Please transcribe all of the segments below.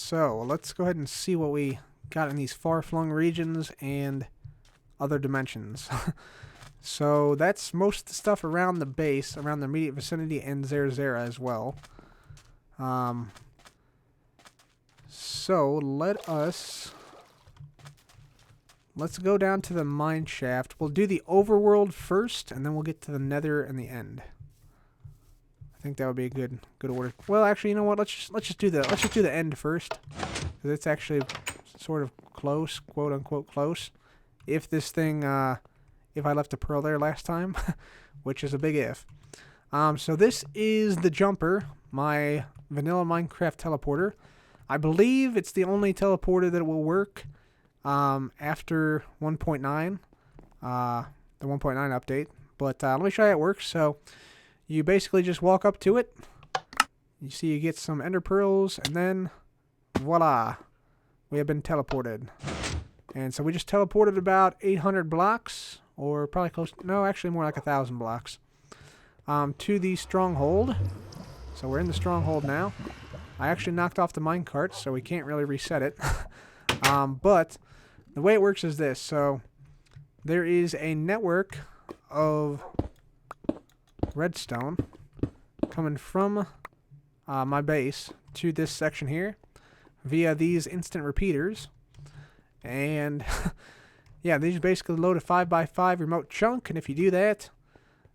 So let's go ahead and see what we got in these far-flung regions and other dimensions. So that's most of the stuff around the base, around the immediate vicinity, and Zerzera as well. So let's go down to the mine shaft. We'll do the overworld first, and then we'll get to the nether in the end. I think that would be a good order. Well, actually, you know what? Let's just do the end first, because it's actually sort of close, quote unquote close. If this thing, if I left a pearl there last time, which is a big if. So this is the jumper, my vanilla Minecraft teleporter. I believe it's the only teleporter that will work after 1.9, the 1.9 update. But let me show you how it works. So you basically just walk up to it. You see you get some ender pearls, and then voila, we have been teleported. And so we just teleported about 800 blocks, or probably close, no, actually more like 1,000 blocks, to the stronghold. So we're in the stronghold now. I actually knocked off the minecart, so we can't really reset it. But the way it works is this. So there is a network of redstone coming from my base to this section here via these instant repeaters. And yeah, these basically load a 5x5 remote chunk, and if you do that,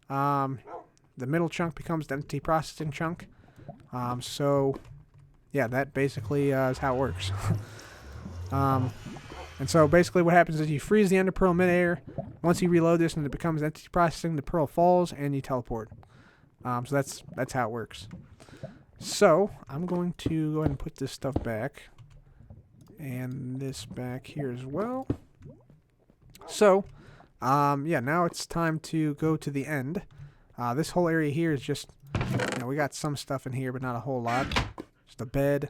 the middle chunk becomes the entity processing chunk. So yeah, that basically is how it works. And so basically what happens is you freeze the ender pearl midair. Once you reload this and it becomes entity processing, the pearl falls and you teleport. So that's how it works. So I'm going to go ahead and put this stuff back. And this back here as well. So, yeah, now it's time to go to the end. This whole area here is just, you know, we got some stuff in here, but not a whole lot. Just a bed.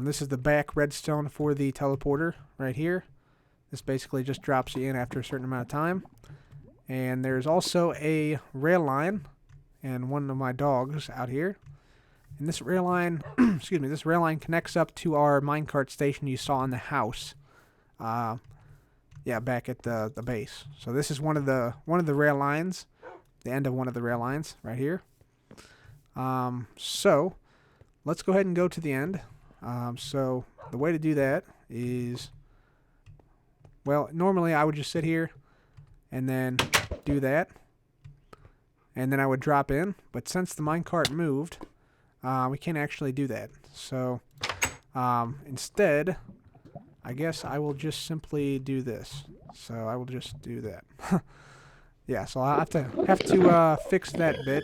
This is the back redstone for the teleporter right here. This basically just drops you in after a certain amount of time. And there's also a rail line and one of my dogs out here. And this rail line, excuse me, this rail line connects up to our minecart station you saw in the house. Yeah, back at the base. So this is one of the rail lines, the end of one of the rail lines right here. So let's go ahead and go to the end. So the way to do that is, well, normally I would just sit here and then do that, and then I would drop in. But since the minecart moved, we can't actually do that. So instead, I guess I will just simply do this. So I will just do that. Yeah, so I'll have to fix that bit.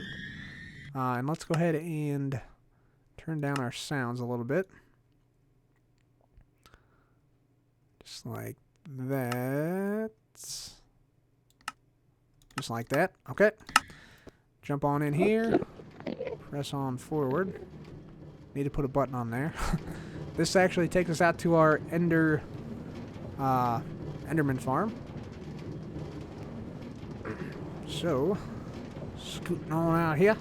And let's go ahead and turn down our sounds a little bit. Just like that. Just like that. Okay. Jump on in here. Press on forward. Need to put a button on there. This actually takes us out to our Enderman Farm. So, scooting on out here.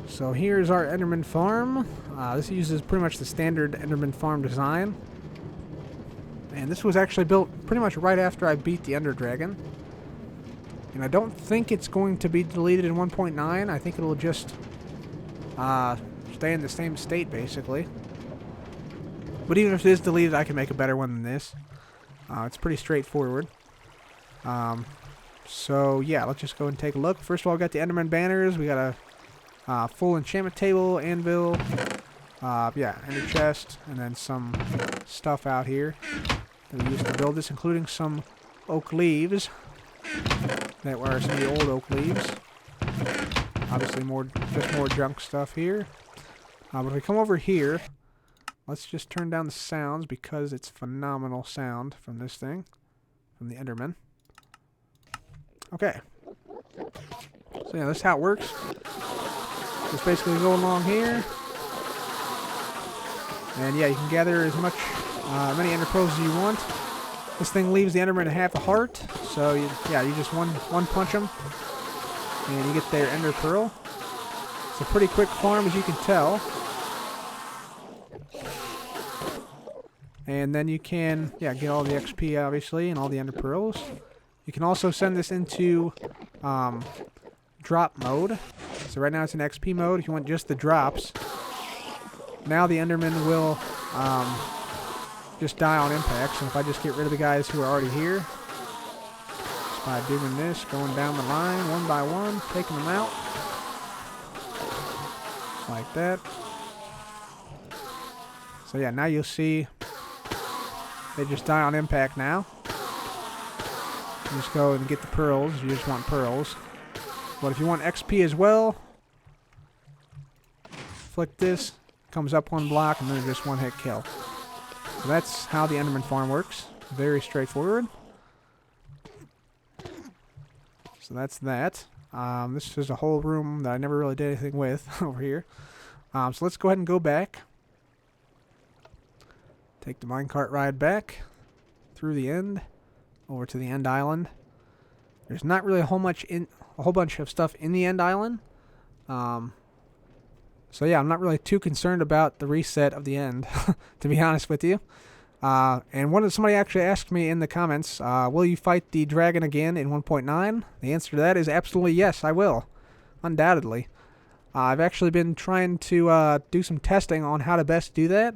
So here's our Enderman Farm. This uses pretty much the standard Enderman Farm design. And this was actually built pretty much right after I beat the Ender Dragon. And I don't think it's going to be deleted in 1.9. I think it'll just stay in the same state, basically. But even if it is deleted, I can make a better one than this. It's pretty straightforward. So, yeah, let's just go and take a look. First of all, we got the Enderman banners. We got a full enchantment table, anvil, yeah, ender chest, and then some stuff out here that we used to build this, including some oak leaves. That were some of the old oak leaves. Obviously, just more junk stuff here. But if we come over here, let's just turn down the sounds because it's phenomenal sound from this thing, from the Enderman. Okay. So yeah, that's how it works. Just basically go along here, and yeah, you can gather as many ender pearls as you want. This thing leaves the Enderman half a heart, so you just one punch them, and you get their ender pearl. It's a pretty quick farm, as you can tell. And then you can, yeah, get all the XP, obviously, and all the ender pearls. You can also send this into drop mode. So right now it's in XP mode. If you want just the drops, now the Enderman will just die on impact. So if I just get rid of the guys who are already here, just by doing this, going down the line one by one, taking them out. Like that. So yeah, now you'll see they just die on impact now. You just go and get the pearls. You just want pearls. But if you want XP as well, flick this, comes up one block, and then just one hit kill. So that's how the Enderman Farm works. Very straightforward. So that's that. This is a whole room that I never really did anything with over here. So let's go ahead and go back. Take the minecart ride back through the end over to the end island. There's not really a whole bunch of stuff in the end island. So yeah, I'm not really too concerned about the reset of the end, to be honest with you. And somebody actually asked me in the comments, will you fight the dragon again in 1.9? The answer to that is absolutely yes, I will. Undoubtedly. I've actually been trying to do some testing on how to best do that,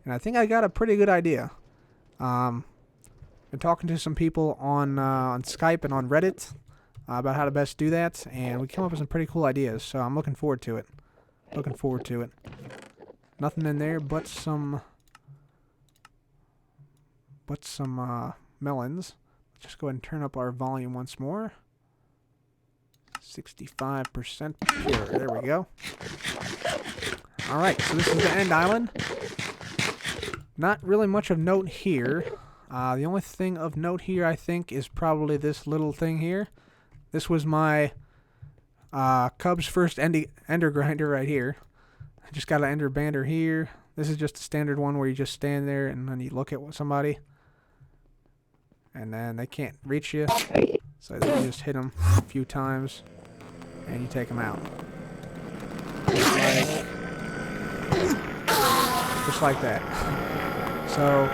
and I think I got a pretty good idea. Been talking to some people on Skype and on Reddit about how to best do that, and we came up with some pretty cool ideas, so I'm looking forward to it. Nothing in there but some melons. Let's just go ahead and turn up our volume once more. 65% pure. There we go. Alright, so this is the end island. Not really much of note here. The only thing of note here, I think, is probably this little thing here. This was my Cub's first ender grinder right here. I just got an ender bander here. This is just a standard one where you just stand there and then you look at somebody. And then they can't reach you. So you just hit them a few times and you take them out. Just like that. So,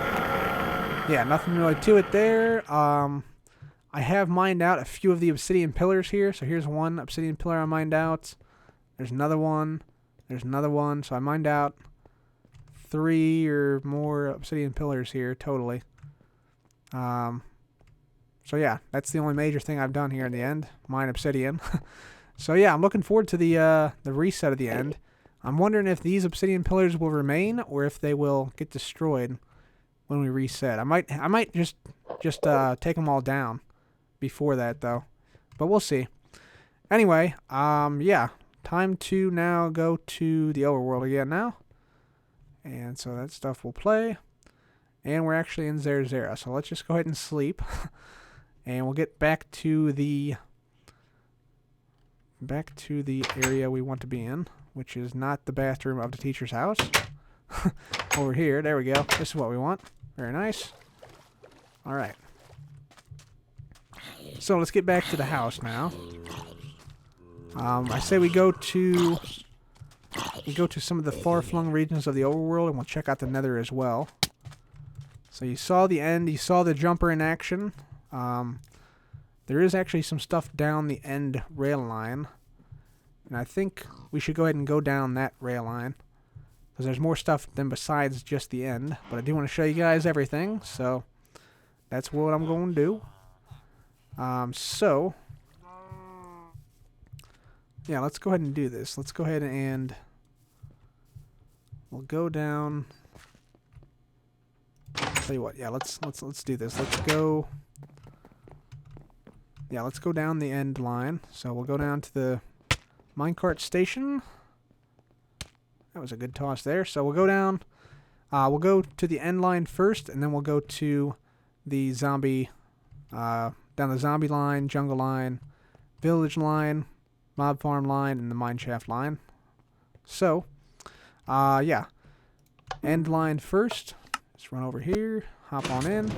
yeah, nothing really to it there. I have mined out a few of the obsidian pillars here. So here's one obsidian pillar I mined out. There's another one. There's another one. So I mined out 3 or more obsidian pillars here totally. So yeah, that's the only major thing I've done here in the end. Mine obsidian. So yeah, I'm looking forward to the reset of the end. I'm wondering if these obsidian pillars will remain or if they will get destroyed when we reset. I might just take them all down before that though, but we'll see. Anyway, yeah, time to now go to the overworld again now, and so that stuff will play, and we're actually in Xander, so let's just go ahead and sleep, and we'll get back to the area we want to be in, which is not the bathroom of the teacher's house. Over here, there we go. This is what we want. Very nice. All right. So let's get back to the house now. I say we go to some of the far-flung regions of the overworld, and we'll check out the Nether as well. So you saw the end. You saw the jumper in action. There is actually some stuff down the end rail line, and I think we should go ahead and go down that rail line because there's more stuff than besides just the end. But I do want to show you guys everything, so that's what I'm going to do. So yeah, let's go ahead and do this. Let's go ahead and we'll go down. Tell you what, yeah, let's do this. Let's go. Yeah, let's go down the end line. So we'll go down to the minecart station. That was a good toss there. So we'll go down. We'll go to the end line first, and then we'll go to the zombie. Down the zombie line, jungle line, village line, mob farm line, and the mineshaft line. So, yeah. End line first. Let's run over here, hop on in,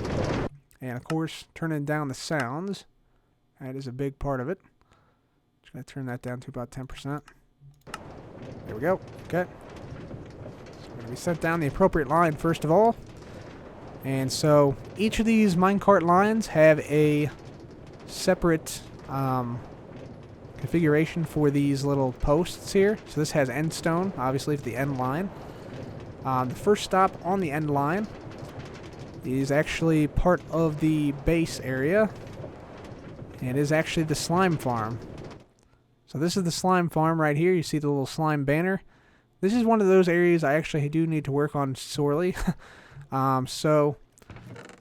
and of course, turning down the sounds. That is a big part of it. Just going to turn that down to about 10%. There we go. Okay. So we're going to be set down the appropriate line first of all. And so each of these minecart lines have a separate configuration for these little posts here. So this has end stone, obviously, for the end line. The first stop on the end line is actually part of the base area. And is actually the slime farm. So this is the slime farm right here. You see the little slime banner. This is one of those areas I actually do need to work on sorely. So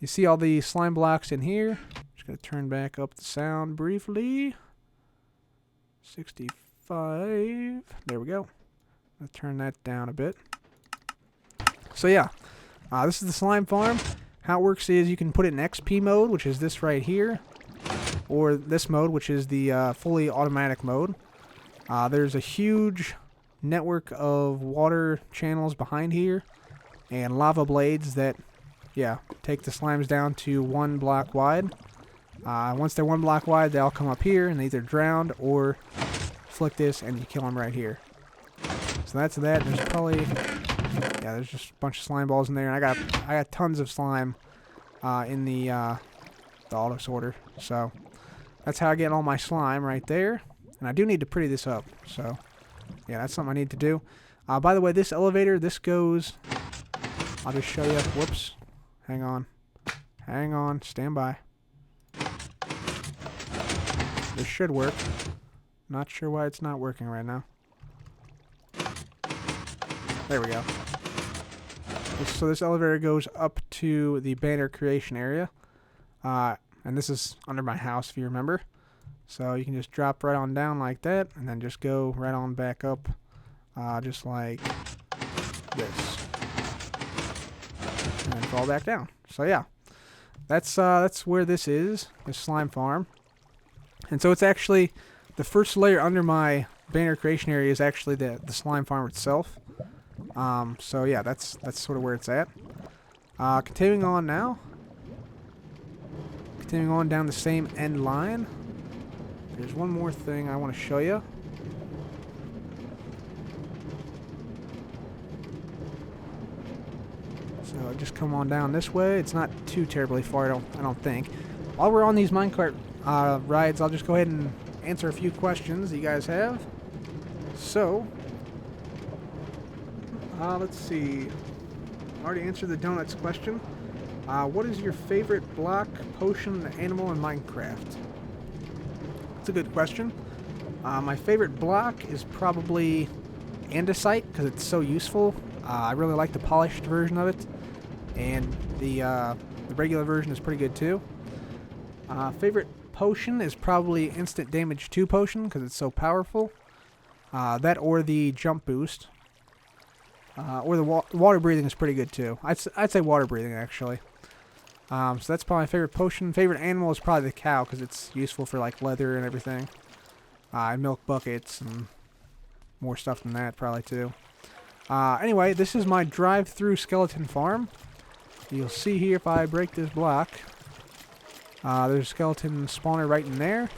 you see all the slime blocks in here. Just going to turn back up the sound briefly. 65. There we go. I'll turn that down a bit. So yeah, this is the slime farm. How it works is you can put it in XP mode, which is this right here, or this mode, which is the fully automatic mode. There's a huge network of water channels behind here and lava blades that, yeah, take the slimes down to 1 block wide. Once they're 1 block wide, they all come up here and they either drown or flick this and you kill them right here. So that's that. There's probably, yeah, there's just a bunch of slime balls in there, and I got tons of slime in the auto sorter. So that's how I get all my slime right there. And I do need to pretty this up. So yeah, that's something I need to do. By the way, this elevator, this goes, I'll just show you. Whoops. Hang on. Hang on. Stand by. This should work. Not sure why it's not working right now. There we go. So this elevator goes up to the banner creation area. And this is under my house, if you remember. So you can just drop right on down like that, and then just go right on back up, just like this. And then fall back down. So yeah, that's where this is, this slime farm. And so it's actually, the first layer under my banner creation area is actually the slime farm itself. So yeah, that's sort of where it's at. Continuing on now. Continuing on down the same end line. There's one more thing I want to show you. So just come on down this way. It's not too terribly far, I don't think. While we're on these minecart rides, I'll just go ahead and answer a few questions you guys have. So, let's see. I already answered the donuts question. What is your favorite block, potion, animal in Minecraft? That's a good question. My favorite block is probably andesite because it's so useful. I really like the polished version of it, and the regular version is pretty good too. Favorite potion is probably instant damage 2 potion because it's so powerful. That or the jump boost. Or the water breathing is pretty good too. I'd say water breathing actually. So that's probably my favorite potion. Favorite animal is probably the cow because it's useful for like leather and everything. And milk buckets and more stuff than that probably too. Anyway, this is my drive-through skeleton farm. You'll see here if I break this block. There's a skeleton spawner right in there.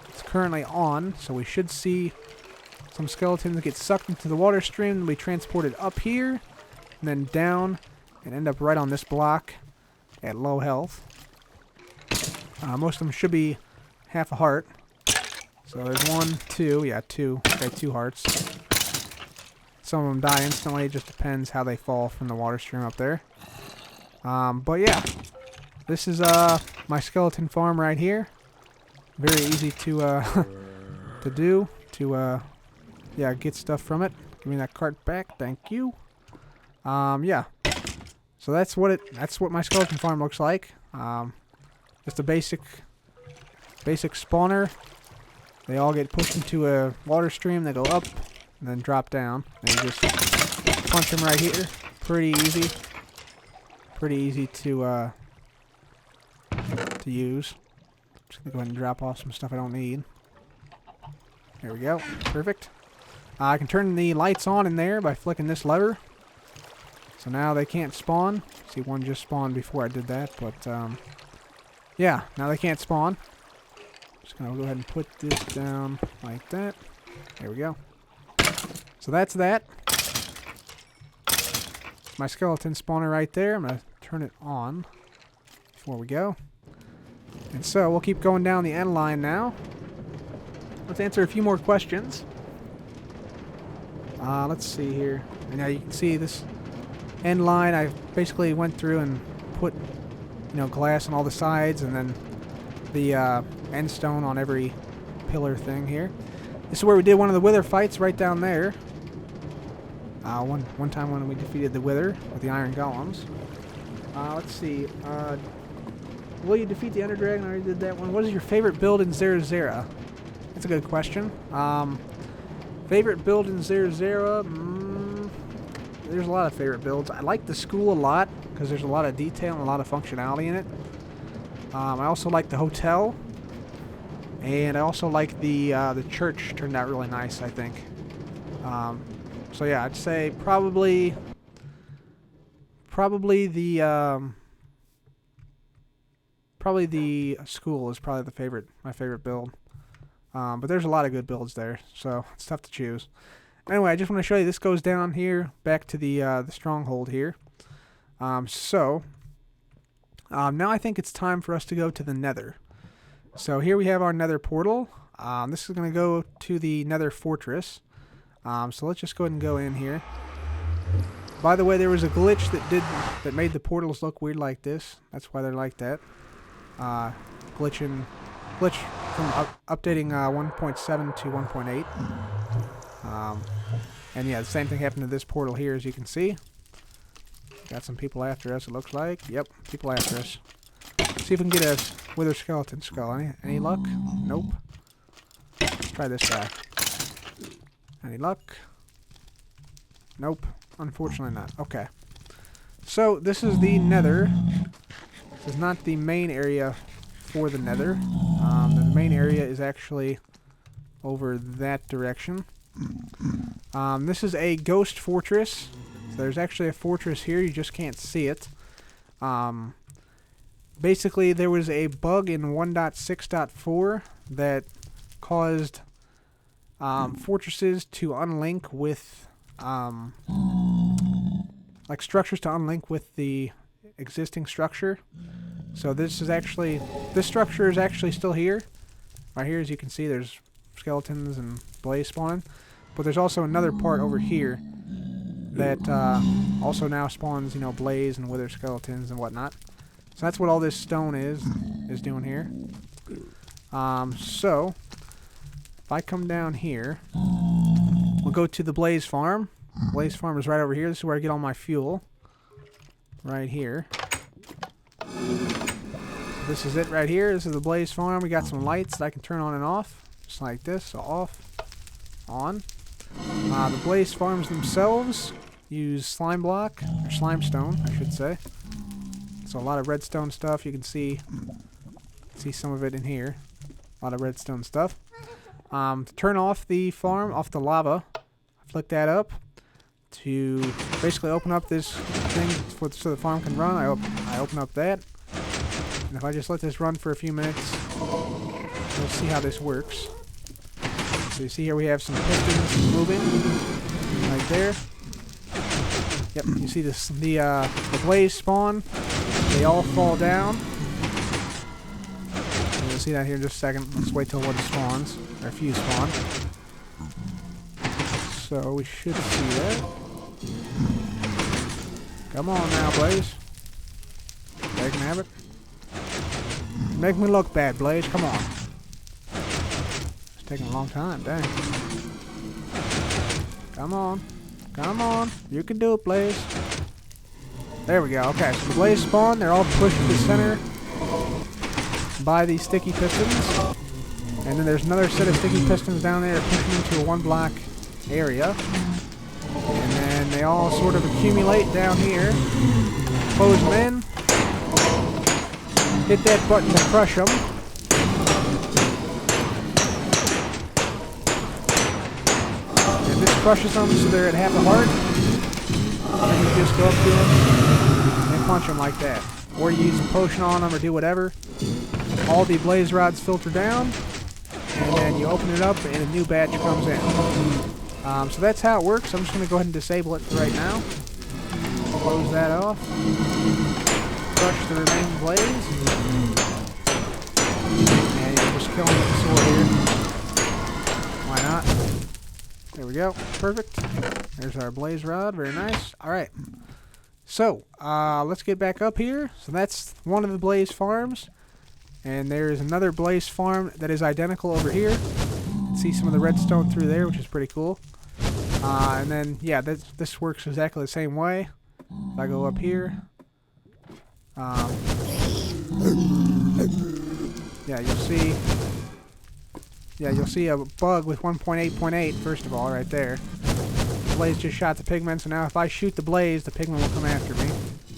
It's currently on, so we should see some skeletons get sucked into the water stream and be transported up here, and then down, and end up right on this block at low health. Most of them should be half a heart. So there's 1, 2, yeah, 2. Okay, 2 hearts. Some of them die instantly. It just depends how they fall from the water stream up there. But yeah, this is my skeleton farm right here. Very easy to to do. Yeah, get stuff from it. Give me that cart back, thank you. Yeah. So that's what my skeleton farm looks like. Just a basic spawner. They all get pushed into a water stream. They go up and then drop down. And you just punch them right here. Pretty easy. Pretty easy to use. Just gonna go ahead and drop off some stuff I don't need. There we go. Perfect. I can turn the lights on in there by flicking this lever. So now they can't spawn. See, one just spawned before I did that, but yeah, now they can't spawn. Just gonna go ahead and put this down like that. There we go. So that's that. My skeleton spawner right there. I'm gonna turn it on before we go. And so we'll keep going down the end line now. Let's answer a few more questions. Let's see here. And now you can see this end line. I basically went through and put, glass on all the sides, and then the end stone on every pillar thing here. This is where we did one of the wither fights, right down there. One time when we defeated the wither with the iron golems. Let's see. Will you defeat the Ender Dragon? I already did that one. What is your favorite build in Zera? That's a good question. Favorite build in Zera? There's a lot of favorite builds. I like the school a lot because there's a lot of detail and a lot of functionality in it. I also like the hotel, and I also like the church. Turned out really nice, I think. So yeah, I'd say probably the school is probably my favorite build. But there's a lot of good builds there, so it's tough to choose. Anyway, I just want to show you, this goes down here, back to the stronghold here. Now I think it's time for us to go to the Nether. So here we have our Nether portal. This is going to go to the Nether fortress. So let's just go ahead and go in here. By the way, there was a glitch that made the portals look weird like this. That's why they're like that. Glitch from updating 1.7 to 1.8. And yeah, the same thing happened to this portal here, as you can see. Got some people after us, it looks like. Yep, people after us. See if we can get a wither skeleton skull. Any luck? Nope. Let's try this guy. Any luck? Nope. Unfortunately not. Okay. So, this is the Nether. This is not the main area for the Nether. The main area is actually over that direction. This is a ghost fortress. So there's actually a fortress here, you just can't see it. Basically, there was a bug in 1.6.4 that caused fortresses to unlink with, like structures to unlink with the existing structure. So this structure is actually still here. Right here, as you can see, there's skeletons and blaze spawning. But there's also another part over here that also now spawns, blaze and wither skeletons and whatnot. So that's what all this stone is doing here. So if I come down here, we'll go to the blaze farm. Blaze farm is right over here. This is where I get all my fuel. Right here. This is it right here. This is the blaze farm. We got some lights that I can turn on and off. Just like this. So off, on. The blaze farms themselves use slime block, or slime stone, I should say. So a lot of redstone stuff. You can see some of it in here. A lot of redstone stuff. To turn off the farm, off the lava, flick that up to basically open up this thing so the farm can run. I open up that. And if I just let this run for a few minutes, you'll see how this works. So you see here we have some pistons moving right there. Yep, you see this, the blaze spawn. They all fall down. And you'll see that here in just a second. Let's wait till one spawns, or a few spawn. So we should see that. Come on now, Blaze. They can have it. Make me look bad, Blaze. Come on. It's taking a long time, dang. Come on. Come on. You can do it, Blaze. There we go. Okay, so the blaze spawn. They're all pushed to the center by these sticky pistons. And then there's another set of sticky pistons down there pushing into a one block area. And then they all sort of accumulate down here. Close them in. Hit that button to crush them. And this crushes them so they're at half a heart. And you just go up to them and punch them like that. Or you use a potion on them or do whatever. All the blaze rods filter down. And then you open it up and a new batch comes in. So that's how it works. I'm just going to go ahead and disable it right now. close that off. Crush the remaining blaze. And you can just kill him with the sword here. Why not? There we go. Perfect. There's our blaze rod. Very nice. Alright. So, let's get back up here. So that's one of the blaze farms. And there's another blaze farm that is identical over here. See some of the redstone through there, which is pretty cool. And then, yeah, this works exactly the same way. If I go up here, yeah, you'll see a bug with 1.8.8 first of all, right there. The blaze just shot the pigmen, so now if I shoot the blaze, the pigmen will come after me.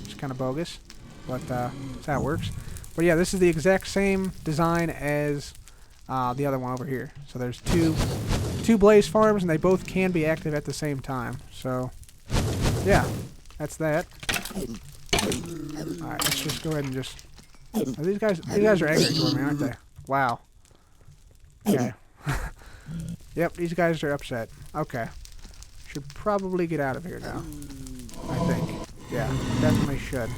It's kind of bogus, but that's how it works. But yeah, this is the exact same design as the other one over here. So there's two blaze farms, and they both can be active at the same time. So yeah, that's that. Alright, let's just go ahead and just... These guys are angry toward me, aren't they? Wow. Okay. Yep, these guys are upset. Okay. Should probably get out of here now. I think. Yeah, definitely should.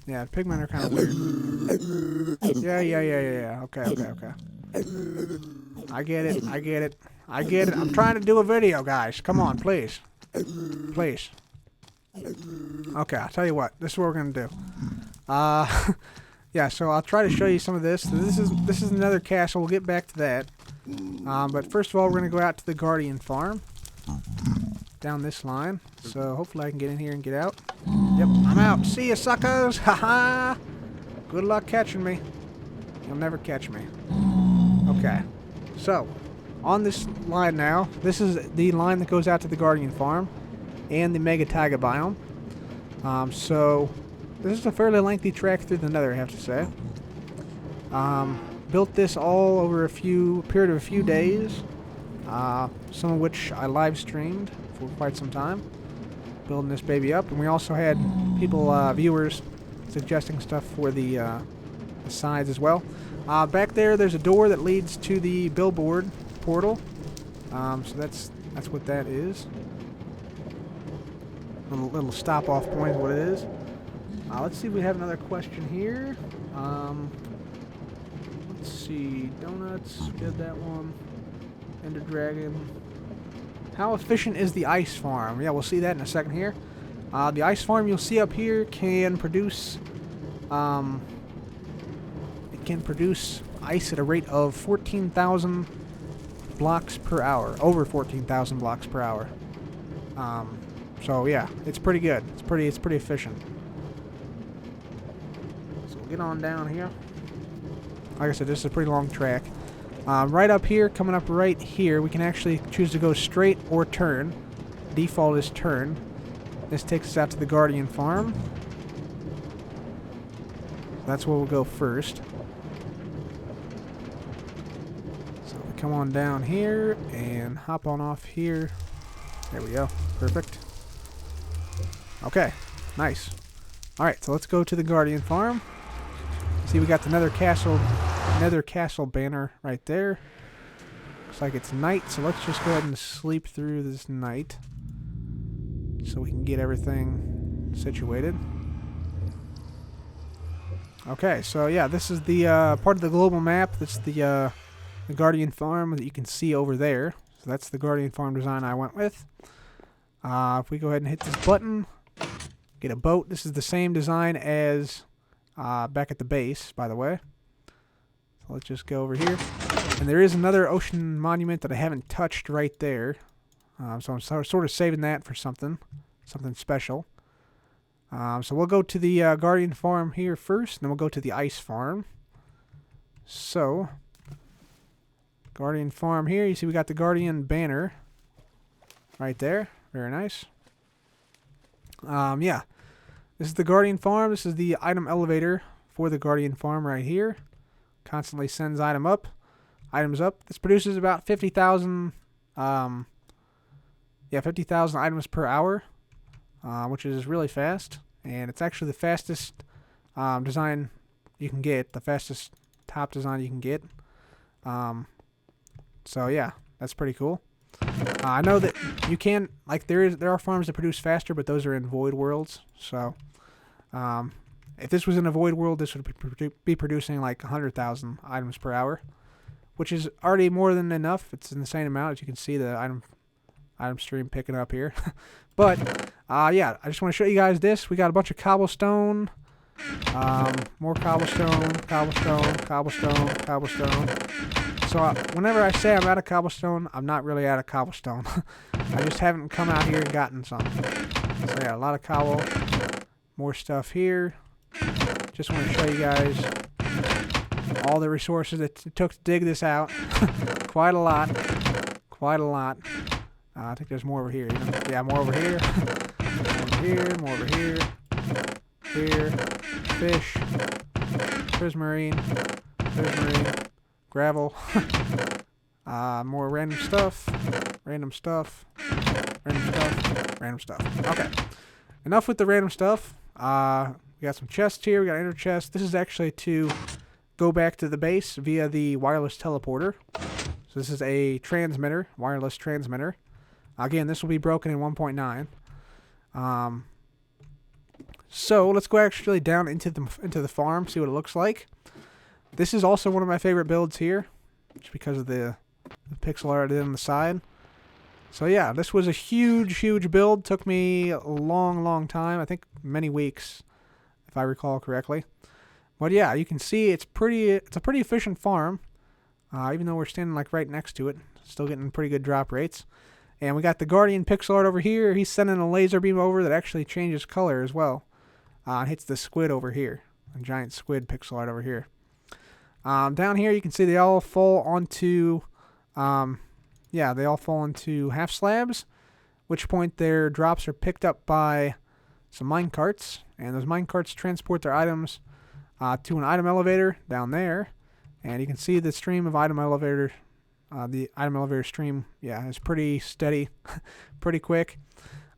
Yeah, the pigmen are kind of weird. Yeah. Okay. I get it. I'm trying to do a video, guys. Come on, please. Please. Okay, I'll tell you what. This is what we're going to do. Yeah, so I'll try to show you some of this. So this is another castle. We'll get back to that. But first of all, we're going to go out to the Guardian Farm. Down this line. So hopefully I can get in here and get out. Yep, I'm out. See ya, suckers! Haha! Good luck catching me. You'll never catch me. Okay. So, on this line now, this is the line that goes out to the Guardian Farm and the Mega Taiga biome. So, this is a fairly lengthy trek through the Nether, I have to say. Built this all over a period of a few days, some of which I live streamed for quite some time, building this baby up. And we also had people, viewers, suggesting stuff for the sides as well. Back there's a door that leads to the billboard portal. So that's what that is. Little stop-off point is what it is. Let's see if we have another question here. Let's see. Donuts. Get that one. Ender Dragon. How efficient is the ice farm? Yeah, we'll see that in a second here. The ice farm you'll see up here can produce... it can produce ice at a rate of 14,000 blocks per hour. Over 14,000 blocks per hour. So yeah, it's pretty good. It's pretty efficient. So we'll get on down here. Like I said, this is a pretty long track. Right up here, coming up right here, we can actually choose to go straight or turn. Default is turn. This takes us out to the Guardian Farm. That's where we'll go first. So we come on down here and hop on off here. There we go. Perfect. Okay. Nice. Alright, so let's go to the Guardian Farm. See, we got the Nether Castle banner right there. Looks like it's night, so let's just go ahead and sleep through this night so we can get everything situated. Okay, so yeah, this is the part of the global map. That's the Guardian Farm that you can see over there. So that's the Guardian Farm design I went with. If we go ahead and hit this button, get a boat. This is the same design as back at the base, by the way. So let's just go over here. And there is another ocean monument that I haven't touched right there. So I'm sort of saving that for something special. So we'll go to the Guardian Farm here first, and then we'll go to the Ice Farm. So, Guardian Farm here, you see we got the Guardian banner right there. Very nice. Yeah, this is the Guardian Farm. This is the item elevator for the Guardian Farm right here. Constantly sends items up. This produces about 50,000 50,000 items per hour, which is really fast. And it's actually the fastest design you can get, the fastest top design you can get. So yeah, that's pretty cool. I know that you can, like, there are farms that produce faster, but those are in void worlds. So, if this was in a void world, this would be producing like 100,000 items per hour, which is already more than enough. It's an insane amount, as you can see the item stream picking up here. But yeah, I just want to show you guys this. We got a bunch of cobblestone, more cobblestone, cobblestone. So whenever I say I'm out of cobblestone, I'm not really out of cobblestone. I just haven't come out here and gotten some. So yeah, a lot of cobble, more stuff here. Just want to show you guys all the resources that it took to dig this out. Quite a lot. I think there's more over here. You know? Yeah, more over here. More over here. Here. Fish. Prismarine. Gravel. More random stuff. Okay. Enough with the random stuff. We got some chests here. We got an inner chest. This is actually to go back to the base via the wireless teleporter. So this is a transmitter, wireless transmitter. Again, this will be broken in 1.9. So let's go actually down into the farm, see what it looks like. This is also one of my favorite builds here, just because of the pixel art on the side. So yeah, this was a huge build. Took me a long time. I think many weeks, if I recall correctly. But yeah, you can see it's a pretty efficient farm. Even though we're standing like right next to it, still getting pretty good drop rates. And we got the Guardian pixel art over here. He's sending a laser beam over that actually changes color as well. And hits the squid over here. A giant squid pixel art over here. Down here you can see they all fall onto, they all fall into half slabs. Which point their drops are picked up by some mine carts. And those mine carts transport their items to an item elevator down there. And you can see the stream of item elevator. The item elevator stream, is pretty steady, pretty quick.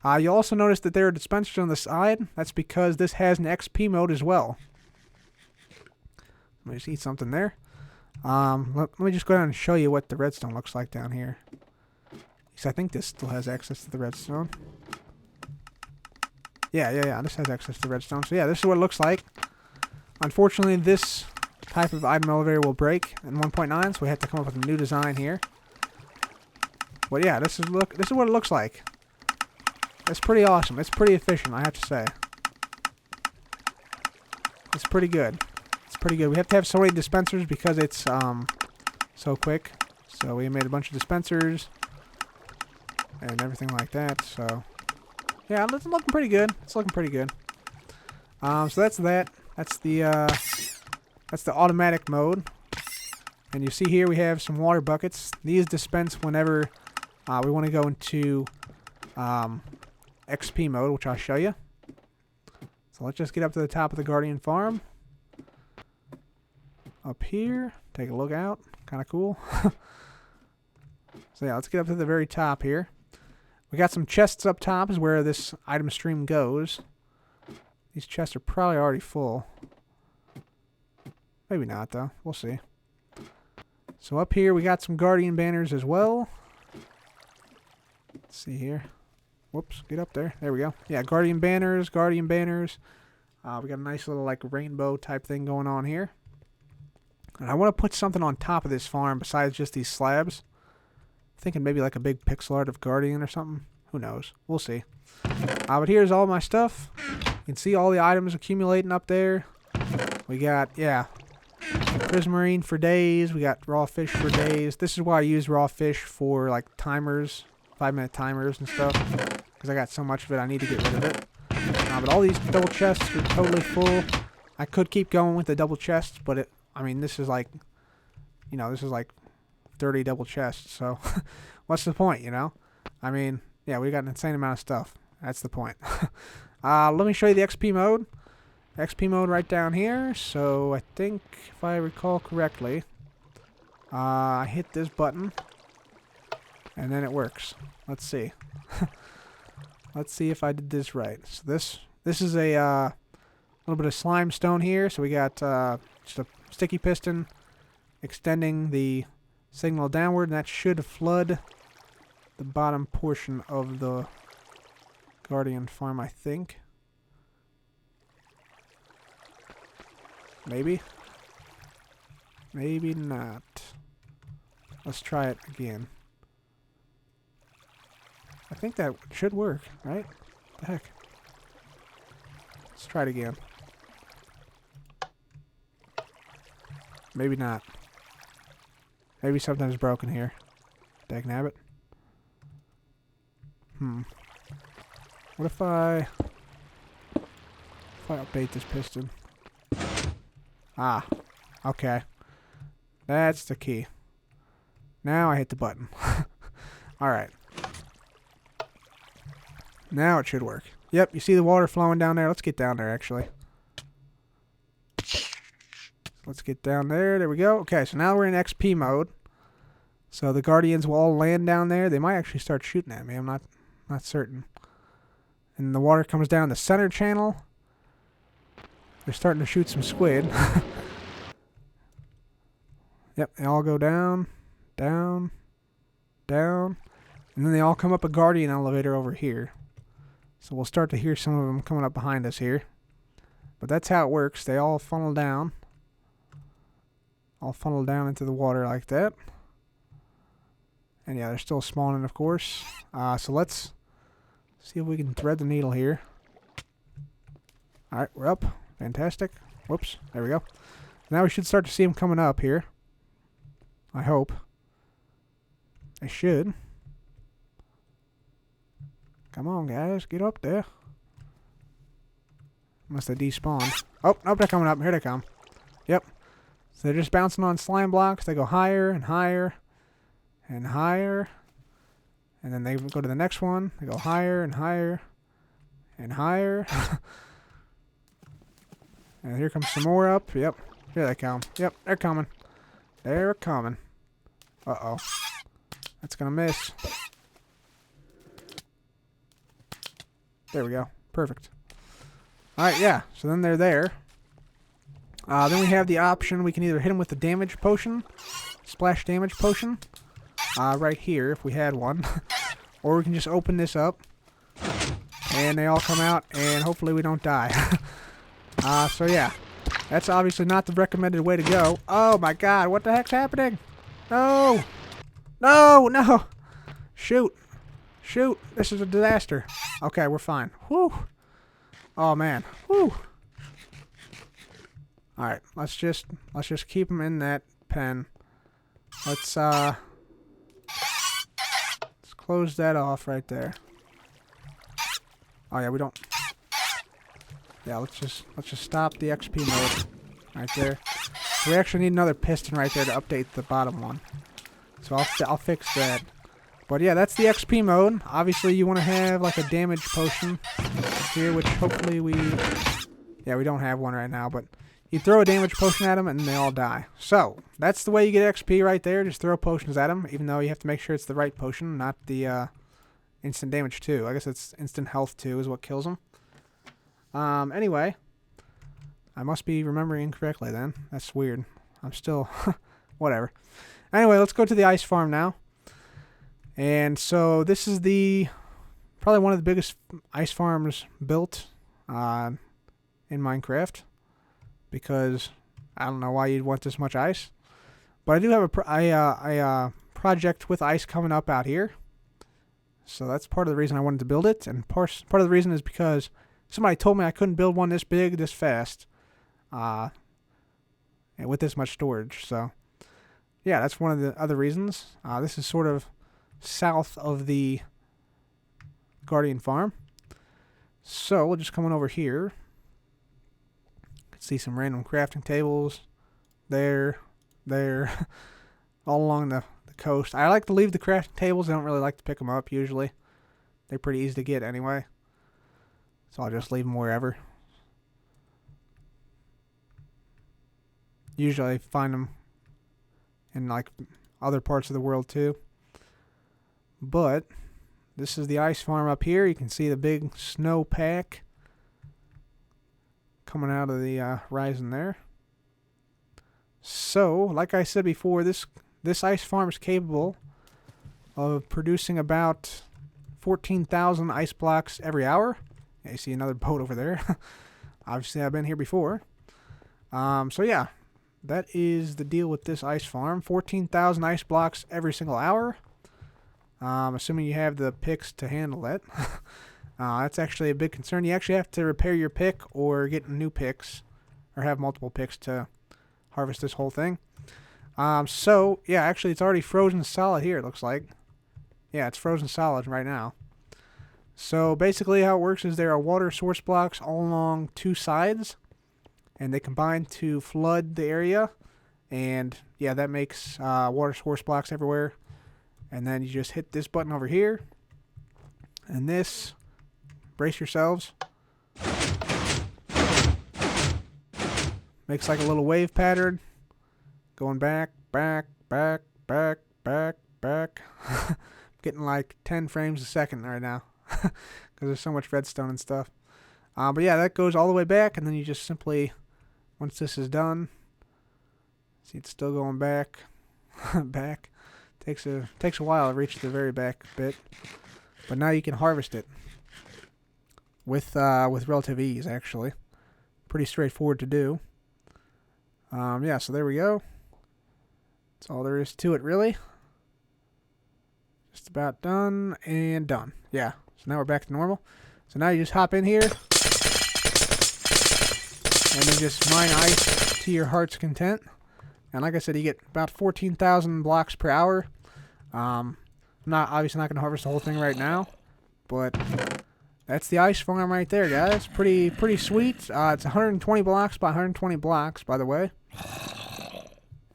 You'll also notice that there are dispensers on the side. That's because this has an XP mode as well. Let me just eat something there. Let me just go down and show you what the redstone looks like down here. Because I think this still has access to the redstone. Yeah, this has access to the redstone. So yeah, this is what it looks like. Unfortunately, this type of item elevator will break in 1.9, so we have to come up with a new design here. But yeah, this is what it looks like. It's pretty awesome. It's pretty efficient, I have to say. It's pretty good. We have to have so many dispensers because it's so quick. So we made a bunch of dispensers and everything like that. So yeah, it's looking pretty good. So that's that. That's the automatic mode. And you see here we have some water buckets. These dispense whenever we want to go into XP mode, which I'll show you. So let's just get up to the top of the Guardian Farm. Up here, take a look out. Kind of cool. So yeah, let's get up to the very top here. We got some chests up top is where this item stream goes. These chests are probably already full. Maybe not, though. We'll see. So up here, we got some Guardian banners as well. Let's see here. Whoops, get up there. There we go. Yeah, Guardian banners. We got a nice little, like, rainbow type thing going on here. And I want to put something on top of this farm besides just these slabs. Thinking maybe like a big pixel art of Guardian or something. Who knows? We'll see. But here's all my stuff. You can see all the items accumulating up there. We got, Prismarine for days. We got raw fish for days. This is why I use raw fish for like timers, 5-minute timers and stuff. Because I got so much of it, I need to get rid of it. But all these double chests are totally full. I could keep going with the double chests, but this is like, this is like 30 double chests. So what's the point, we got an insane amount of stuff. That's the point. Let me show you the XP mode. XP mode right down here. So I think, if I recall correctly, I hit this button and then it works. Let's see. Let's see if I did this right. So this is a little bit of slime stone here. So we got just a sticky piston extending the signal downward, and that should flood the bottom portion of the Guardian Farm, I think. Maybe? Maybe not. Let's try it again. I think that should work, right? What the heck? Let's try it again. Maybe not. Maybe something's broken here. Dagnabbit. What if I update this piston? Ah. Okay. That's the key. Now I hit the button. Alright. Now it should work. Yep, you see the water flowing down there? Let's get down there, actually. Let's get down there. There we go. Okay, so now we're in XP mode. So the Guardians will all land down there. They might actually start shooting at me. I'm not certain. And the water comes down the center channel. They're starting to shoot some squid. Yep, they all go down, down, down. And then they all come up a Guardian elevator over here. So we'll start to hear some of them coming up behind us here. But that's how it works. They all funnel down. All funnel down into the water like that. And yeah, they're still spawning, of course. So let's see if we can thread the needle here. Alright, we're up. Fantastic. Whoops. There we go. Now we should start to see them coming up here. I hope. They should. Come on, guys. Get up there. Unless they despawned. Oh, nope, they're coming up. Here they come. Yep. So they're just bouncing on slime blocks. They go higher and higher and higher. And then they go to the next one. They go higher and higher and higher. And here comes some more up. Yep. Here they come. Yep, they're coming. They're coming. Uh-oh. That's gonna miss. There we go. Perfect. Alright, yeah. So then they're there. Then we have the option. We can either hit them with the damage potion. Splash damage potion. Right here, if we had one. Or we can just open this up. And they all come out, and hopefully we don't die. So yeah. That's obviously not the recommended way to go. Oh my god, what the heck's happening? No! No, no! Shoot. Shoot. This is a disaster. Okay, we're fine. Whew. Oh man. Whew. Alright, let's just keep them in that pen. Let's close that off right there. Oh yeah, we don't. Yeah, let's just stop the XP mode right there. We actually need another piston right there to update the bottom one. So I'll fix that. But yeah, that's the XP mode. Obviously, you want to have like a damage potion here, which hopefully we don't have one right now, but you throw a damage potion at them and they all die. So that's the way you get XP right there. Just throw potions at them, even though you have to make sure it's the right potion, not the instant damage 2. I guess it's instant health 2 is what kills them. Anyway, I must be remembering incorrectly then. That's weird. I'm still whatever. Anyway, let's go to the ice farm now. And so this is probably one of the biggest ice farms built in Minecraft, because I don't know why you'd want this much ice. But I do have a project with ice coming up out here. So that's part of the reason I wanted to build it, and part of the reason is because somebody told me I couldn't build one this big, this fast, and with this much storage. So, yeah, that's one of the other reasons. This is sort of south of the Guardian Farm. So, we'll just come on over here. See some random crafting tables. There. All along the coast. I like to leave the crafting tables. I don't really like to pick them up, usually. They're pretty easy to get anyway. So I'll just leave them wherever. Usually I find them in like other parts of the world too. But this is the ice farm up here. You can see the big snow pack coming out of the horizon there. So, like I said before, this ice farm is capable of producing about 14,000 ice blocks every hour. Yeah, you see another boat over there. Obviously, I've been here before. So yeah, that is the deal with this ice farm. 14,000 ice blocks every single hour. Assuming you have the picks to handle it. That's actually a big concern. You actually have to repair your pick or get new picks, or have multiple picks to harvest this whole thing. So yeah, actually it's already frozen solid here, it looks like. Yeah, it's frozen solid right now. So basically how it works is there are water source blocks all along two sides, and they combine to flood the area. And yeah, that makes water source blocks everywhere. And then you just hit this button over here, and this, brace yourselves, makes like a little wave pattern, going back, back, back, back, back, back. Getting like 10 frames a second right now, because there's so much redstone and stuff. But yeah, that goes all the way back, and then you just simply, once this is done, see it's still going back, back. Takes a while to reach the very back bit, but now you can harvest it with relative ease. Actually, pretty straightforward to do. Yeah, so there we go. That's all there is to it, really. Just about done and done. Yeah. So now we're back to normal. So now you just hop in here and then just mine ice to your heart's content. And like I said, you get about 14,000 blocks per hour. I'm obviously not going to harvest the whole thing right now, but that's the ice farm right there, guys. Pretty sweet. It's 120 blocks by 120 blocks, by the way.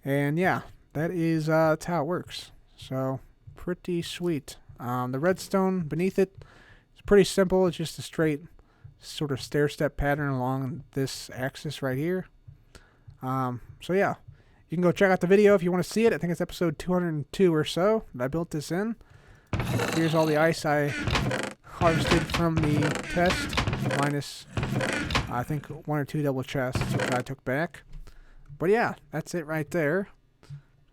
And yeah, that's how it works. So pretty sweet. The redstone beneath it is pretty simple. It's just a straight sort of stair-step pattern along this axis right here. So yeah. You can go check out the video if you want to see it. I think it's episode 202 or so that I built this in. Here's all the ice I harvested from the test, minus I think 1 or 2 double chests, which I took back. But yeah, that's it right there.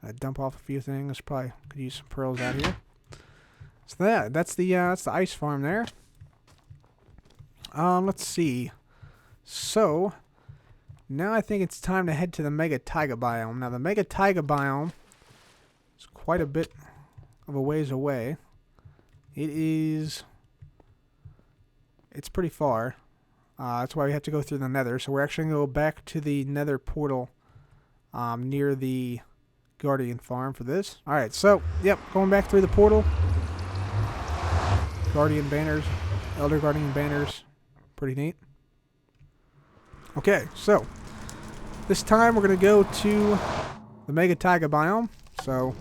I dump off a few things. Probably could use some pearls out here. So that's the ice farm there. Let's see. So now I think it's time to head to the Mega Taiga biome. Now the Mega Taiga biome is quite a bit of a ways away. It's pretty far. That's why we have to go through the Nether. So we're actually going to go back to the Nether portal near the Guardian farm for this. Alright, so, yep, going back through the portal. Guardian banners, Elder Guardian banners. Pretty neat. Okay, so this time we're going to go to the Mega Taiga biome. So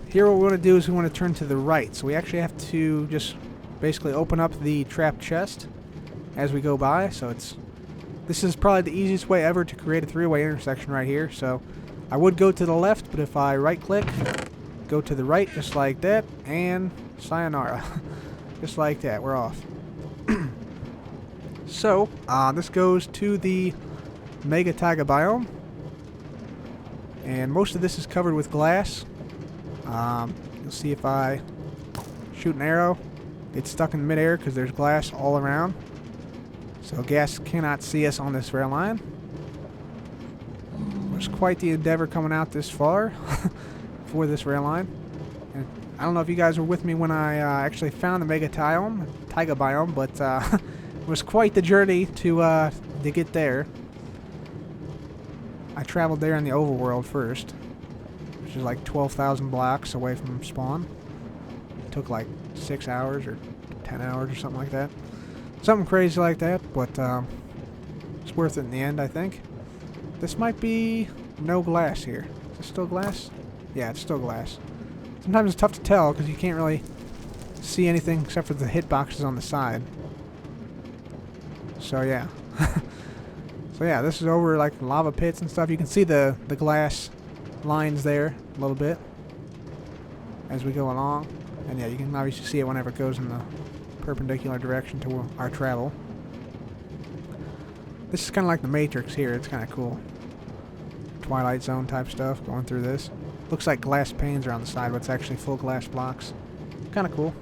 here what we want to do is we want to turn to the right. So we actually have to just basically open up the trapped chest as we go by. So this is probably the easiest way ever to create a three-way intersection right here. So I would go to the left, but if I right-click, go to the right just like that, and sayonara. Just like that, we're off. So, this goes to the Mega Taiga biome, and most of this is covered with glass. You'll see if I shoot an arrow, it's stuck in midair because there's glass all around, so gas cannot see us on this rail line. It was quite the endeavor coming out this far for this rail line. And I don't know if you guys were with me when I actually found the Mega Taiga biome, but it was quite the journey to get there. I traveled there in the overworld first, which is like 12,000 blocks away from spawn. It took like 6 hours or 10 hours or something like that. Something crazy like that, but it's worth it in the end, I think. This might be no glass here. Is it still glass? Yeah, it's still glass. Sometimes it's tough to tell because you can't really see anything except for the hitboxes on the side. So yeah. So yeah, this is over like lava pits and stuff. You can see the glass lines there a little bit as we go along. And yeah, you can obviously see it whenever it goes in the perpendicular direction to our travel. This is kind of like the Matrix here. It's kind of cool. Twilight Zone type stuff going through this. Looks like glass panes are on the side, but it's actually full glass blocks. Kind of cool.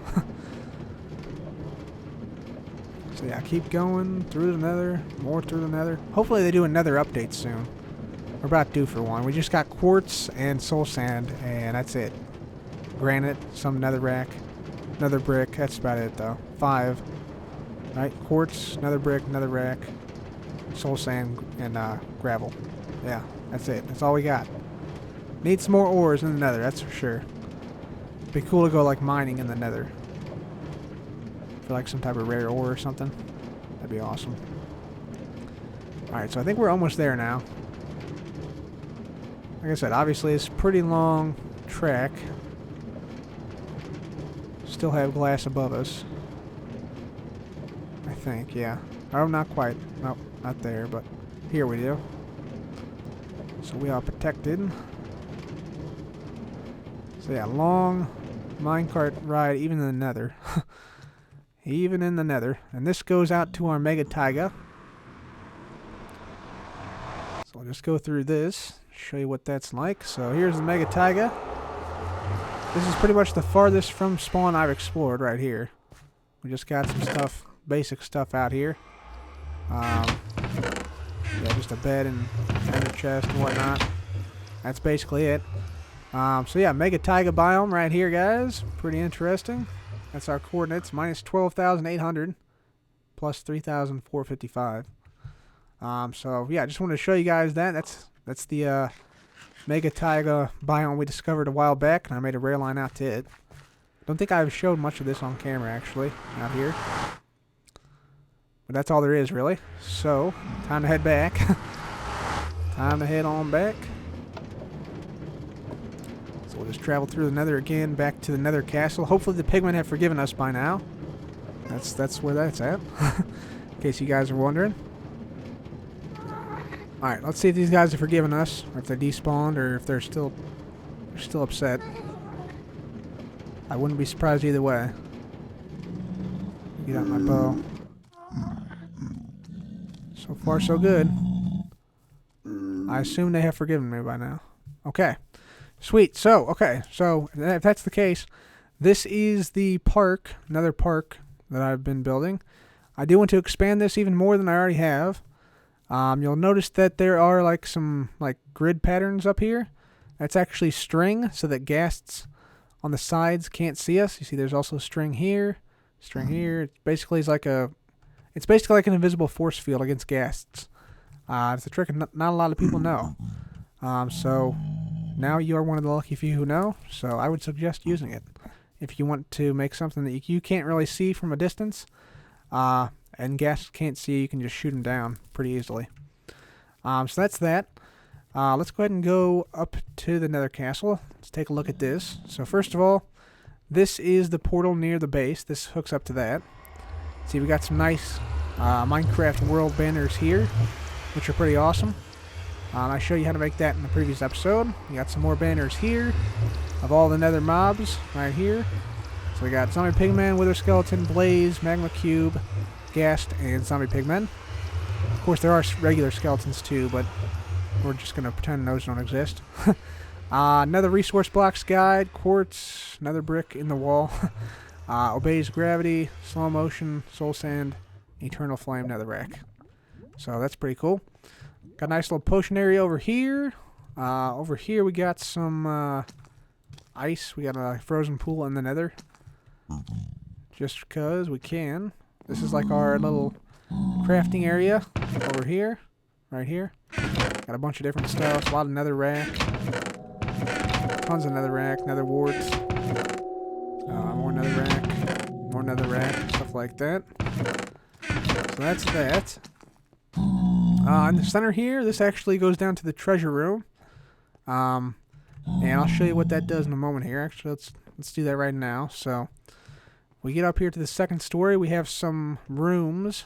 So yeah, keep going through the nether, more through the nether. Hopefully they do another update soon. We're about due for one. We just got quartz and soul sand, and that's it. Granite, some netherrack, nether brick. That's about it though. 5. Right? Quartz, nether brick, netherrack, soul sand, and gravel. Yeah, that's it. That's all we got. Need some more ores in the nether, that's for sure. Be cool to go like mining in the nether. For like some type of rare ore or something. That'd be awesome. Alright, so I think we're almost there now. Like I said, obviously it's a pretty long track. Still have glass above us. I think, yeah. Oh, not quite. Nope, not there, but here we do. So we are protected. So yeah, long minecart ride even in the nether. Even in the nether. And this goes out to our mega taiga. So I'll just go through this, show you what that's like. So here's the mega taiga. This is pretty much the farthest from spawn I've explored right here. We just got some stuff, basic stuff out here. Yeah, just a bed and ender chest and whatnot. That's basically it. So yeah, mega taiga biome right here, guys. Pretty interesting. That's our coordinates, minus 12,800, plus 3,455. So yeah, I just wanted to show you guys that. That's the mega taiga biome we discovered a while back, and I made a rail line out to it. Don't think I've showed much of this on camera, actually, out here. But that's all there is, really. So, time to head back. Time to head on back. So we'll just travel through the nether again, back to the Nether Castle. Hopefully the Pigmen have forgiven us by now. That's where that's at. In case you guys are wondering. Alright, let's see if these guys have forgiven us, or if they despawned, or if they're still upset. I wouldn't be surprised either way. Get out my bow. So far, so good. I assume they have forgiven me by now. Okay. Sweet. So, okay. So, if that's the case, this is the park, another park that I've been building. I do want to expand this even more than I already have. You'll notice that there are like some like grid patterns up here. That's actually string, so that ghasts on the sides can't see us. You see there's also string here, string here. It's basically like an invisible force field against ghasts. It's a trick not a lot of people know. So now you are one of the lucky few who know, so I would suggest using it. If you want to make something that you can't really see from a distance, and ghasts can't see, you can just shoot them down pretty easily. So that's that. Let's go ahead and go up to the Nether Castle. Let's take a look at this. So first of all, this is the portal near the base. This hooks up to that. See, we got some nice Minecraft world banners here, which are pretty awesome. I showed you how to make that in the previous episode. We got some more banners here of all the nether mobs right here. So we got Zombie Pigman, Wither Skeleton, Blaze, Magma Cube, Ghast, and Zombie Pigman. Of course, there are regular skeletons too, but we're just going to pretend those don't exist. Nether Resource Blocks Guide, Quartz, Nether Brick in the wall, Obeys Gravity, Slow Motion, Soul Sand, Eternal Flame, Netherrack. So that's pretty cool. Got a nice little potion area over here. Over here we got some ice. We got a frozen pool in the nether. Just because we can. This is like our little crafting area over here. Right here. Got a bunch of different stuff. A lot of nether rack. Tons of nether rack. Nether warts. More nether rack. More nether rack. Stuff like that. So that's that. In the center here, this actually goes down to the treasure room. And I'll show you what that does in a moment here. Actually, let's do that right now. So, we get up here to the second story. We have some rooms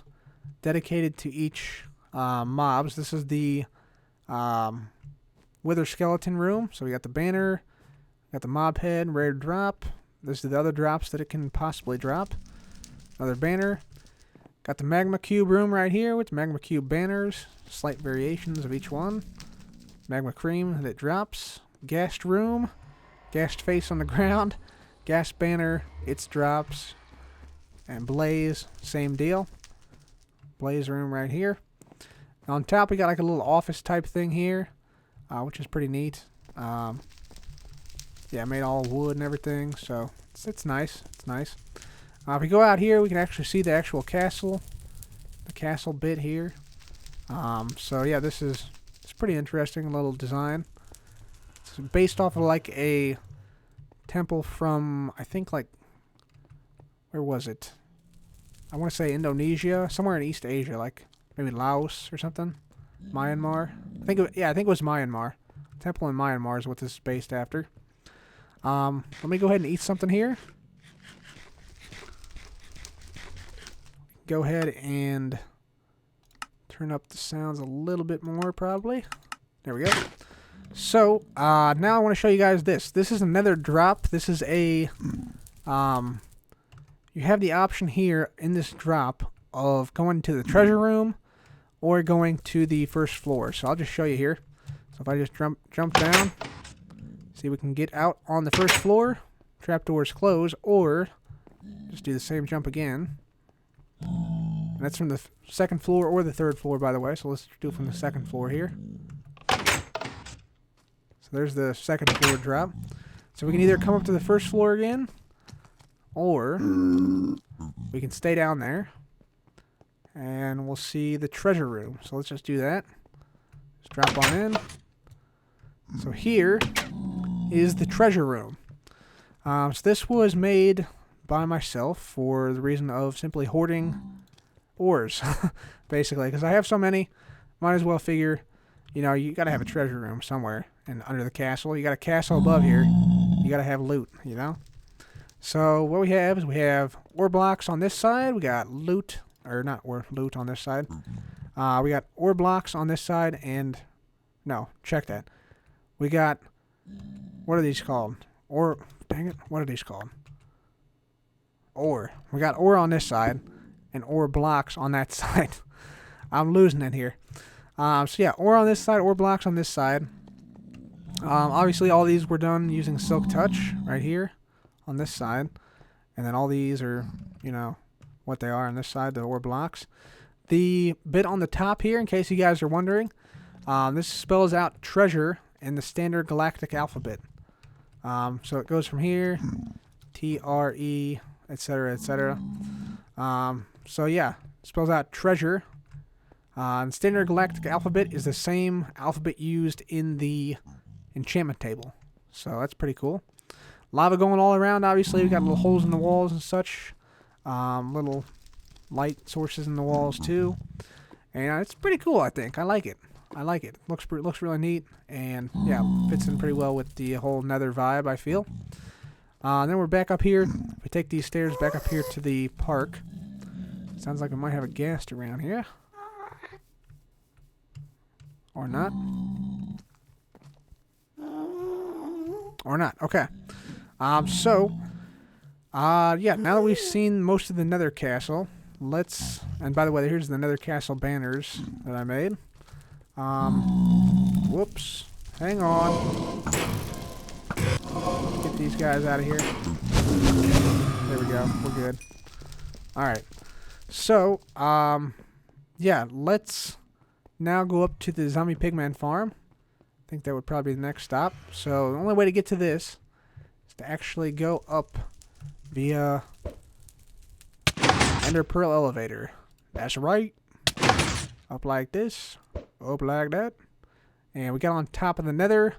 dedicated to each mobs. This is the Wither Skeleton room. So we got the banner, got the mob head, rare drop. This is the other drops that it can possibly drop. Another banner. Got the Magma Cube room right here with Magma Cube banners. Slight variations of each one. Magma Cream that drops. Ghast room. Ghast face on the ground. Ghast banner. Its drops. And blaze. Same deal. Blaze room right here. On top we got like a little office type thing here. Which is pretty neat. Yeah, made all wood and everything. So it's nice. It's nice. If we go out here, we can actually see the actual castle. The castle bit here. So yeah, it's pretty interesting little design. It's based off of like a temple from, I think, like, where was it? I want to say Indonesia, somewhere in East Asia, like maybe Laos or something. Myanmar. I think it was Myanmar. Temple in Myanmar is what this is based after. Let me go ahead and eat something here. Go ahead and turn up the sounds a little bit more, probably. There we go. So, now I want to show you guys this. This is another drop. This is a, you have the option here in this drop of going to the treasure room or going to the first floor. So I'll just show you here. So if I just jump down, see, we can get out on the first floor. Trapdoors close, or just do the same jump again. And that's from the second floor or the third floor, by the way. So let's do it from the second floor here. So there's the second floor drop. So we can either come up to the first floor again, or we can stay down there. And we'll see the treasure room. So let's just do that. Just drop on in. So here is the treasure room. So this was made by myself for the reason of simply hoarding ores, basically, because I have so many. Might as well figure, you know, you gotta have a treasure room somewhere, and under the castle, you got a castle above here, you gotta have loot, you know. So what we have is we have ore blocks on this side. We got loot, or not ore, loot on this side. We got ore blocks on this side, and no, check that. We got, what are these called? Ore, dang it, what are these called? Ore. We got ore on this side and ore blocks on that side. I'm losing it here. So yeah, ore on this side, ore blocks on this side. Obviously all these were done using Silk Touch right here on this side. And then all these are, you know, what they are on this side, the ore blocks. The bit on the top here, in case you guys are wondering, this spells out treasure in the standard galactic alphabet. So it goes from here, T-R-E, etc., etc. So yeah, it spells out treasure. And standard galactic alphabet is the same alphabet used in the enchantment table. So that's pretty cool. Lava going all around, obviously. We got little holes in the walls and such. Little light sources in the walls too. And it's pretty cool, I think. I like it. I like it. Looks really neat, and yeah, fits in pretty well with the whole Nether vibe, I feel. Then we're back up here. We take these stairs back up here to the park. Sounds like we might have a ghast around here. Or not. Or not. Okay. Yeah, now that we've seen most of the Nether Castle, let's... And by the way, here's the Nether Castle banners that I made. Whoops. Hang on. Get these guys out of here. There we go. We're good. Alright. So, yeah, let's now go up to the Zombie Pigman Farm. I think that would probably be the next stop. So, the only way to get to this is to actually go up via Ender Pearl Elevator. That's right. Up like this. Up like that. And we got on top of the Nether.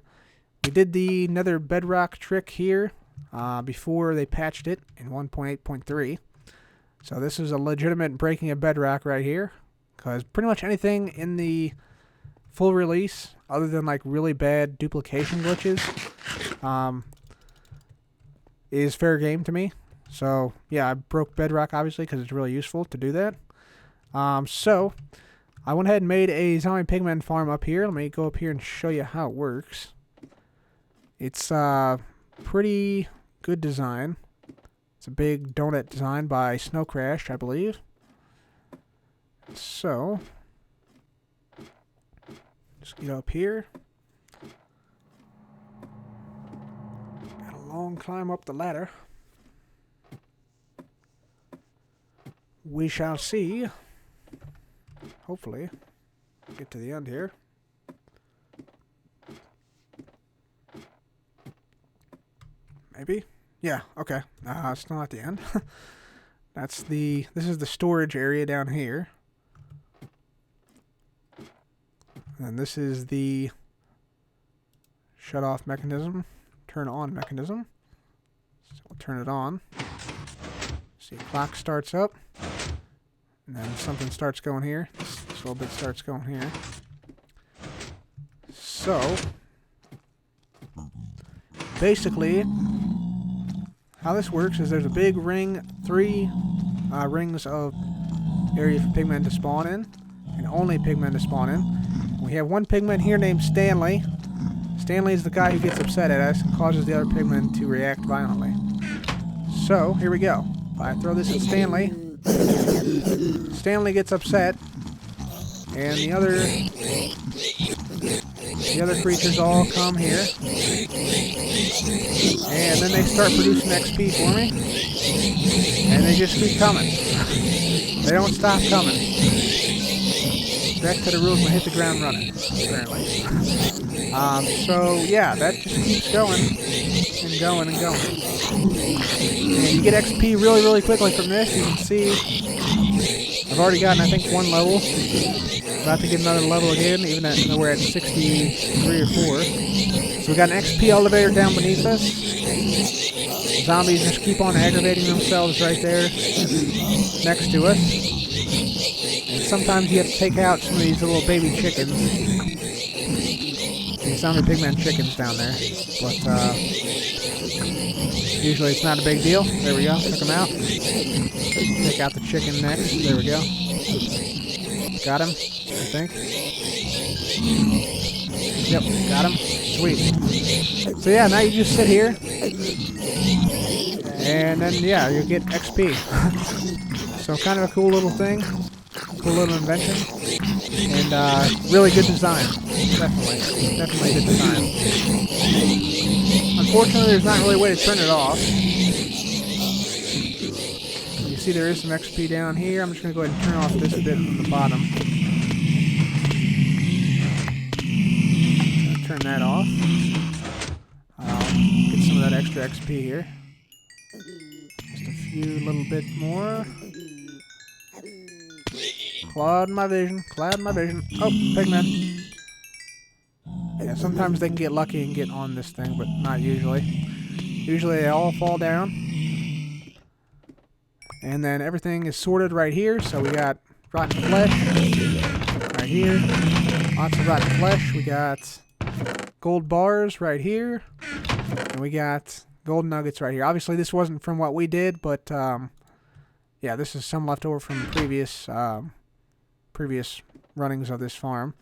We did the Nether bedrock trick here before they patched it in 1.8.3. So this is a legitimate breaking of bedrock right here. Because pretty much anything in the full release, other than like really bad duplication glitches, is fair game to me. So yeah, I broke bedrock obviously because it's really useful to do that. So I went ahead and made a Zombie Pigman farm up here. Let me go up here and show you how it works. It's pretty good design. It's a big donut design by Snow Crash, I believe. So, just get up here. climb up the ladder. We shall see. Hopefully. Get to the end here. Maybe? Yeah, okay. It's not at the end. This is the storage area down here. And this is the shut off mechanism, turn on mechanism. So we'll turn it on. See, clock starts up. And then something starts going here. This little bit starts going here. So, basically, how this works is there's a big ring, 3 rings of area for pigmen to spawn in, and only pigmen to spawn in. We have one pigman here named Stanley. Stanley is the guy who gets upset at us and causes the other pigmen to react violently. So, here we go. If I throw this at Stanley, Stanley gets upset, and the other creatures all come here, and then they start producing XP for me, and they just keep coming. They don't stop coming. Back to the rules and hit the ground running, apparently. So yeah, that just keeps going and going and going. And you get XP really, really quickly from this. You can see I've already gotten, I think, 1 level. About to get another level again, even though we're at 63 or 4. So we got an XP elevator down beneath us. Zombies just keep on aggravating themselves right there next to us. And sometimes you have to take out some of these little baby chickens. These zombie pigman chickens down there. But usually it's not a big deal. There we go, took them out. Take out the chicken next. There we go. Got him, I think. Yep, got him. Sweet. So yeah, now you just sit here. And then, yeah, you get XP. So kind of a cool little thing. Cool little invention. And really good design. Definitely. Definitely good design. Unfortunately, there's not really a way to turn it off. You see there is some XP down here. I'm just going to go ahead and turn off this bit from the bottom. Turn that off. Get some of that extra XP here. Just a few little bit more. Cloud my vision. Cloud my vision. Oh, pigman. Yeah, sometimes they can get lucky and get on this thing, but not usually. Usually they all fall down. And then everything is sorted right here. So we got rotten flesh right here. Lots of rotten flesh. We got gold bars right here. And we got gold nuggets right here. Obviously this wasn't from what we did, but yeah, this is some left over from previous runnings of this farm.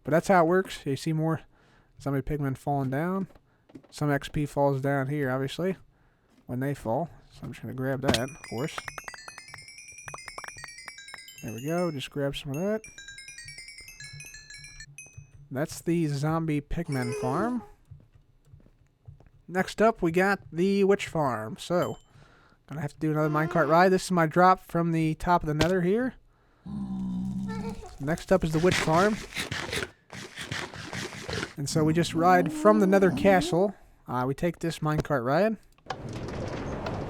But that's how it works. You see more zombie pigmen falling down. Some XP falls down here, obviously, when they fall. So I'm just going to grab that, of course. There we go. Just grab some of that. That's the zombie pigmen farm. Next up, we got the witch farm. So, gonna have to do another minecart ride. This is my drop from the top of the nether here. Next up is the witch farm. And so we just ride from the Nether Castle. We take this minecart ride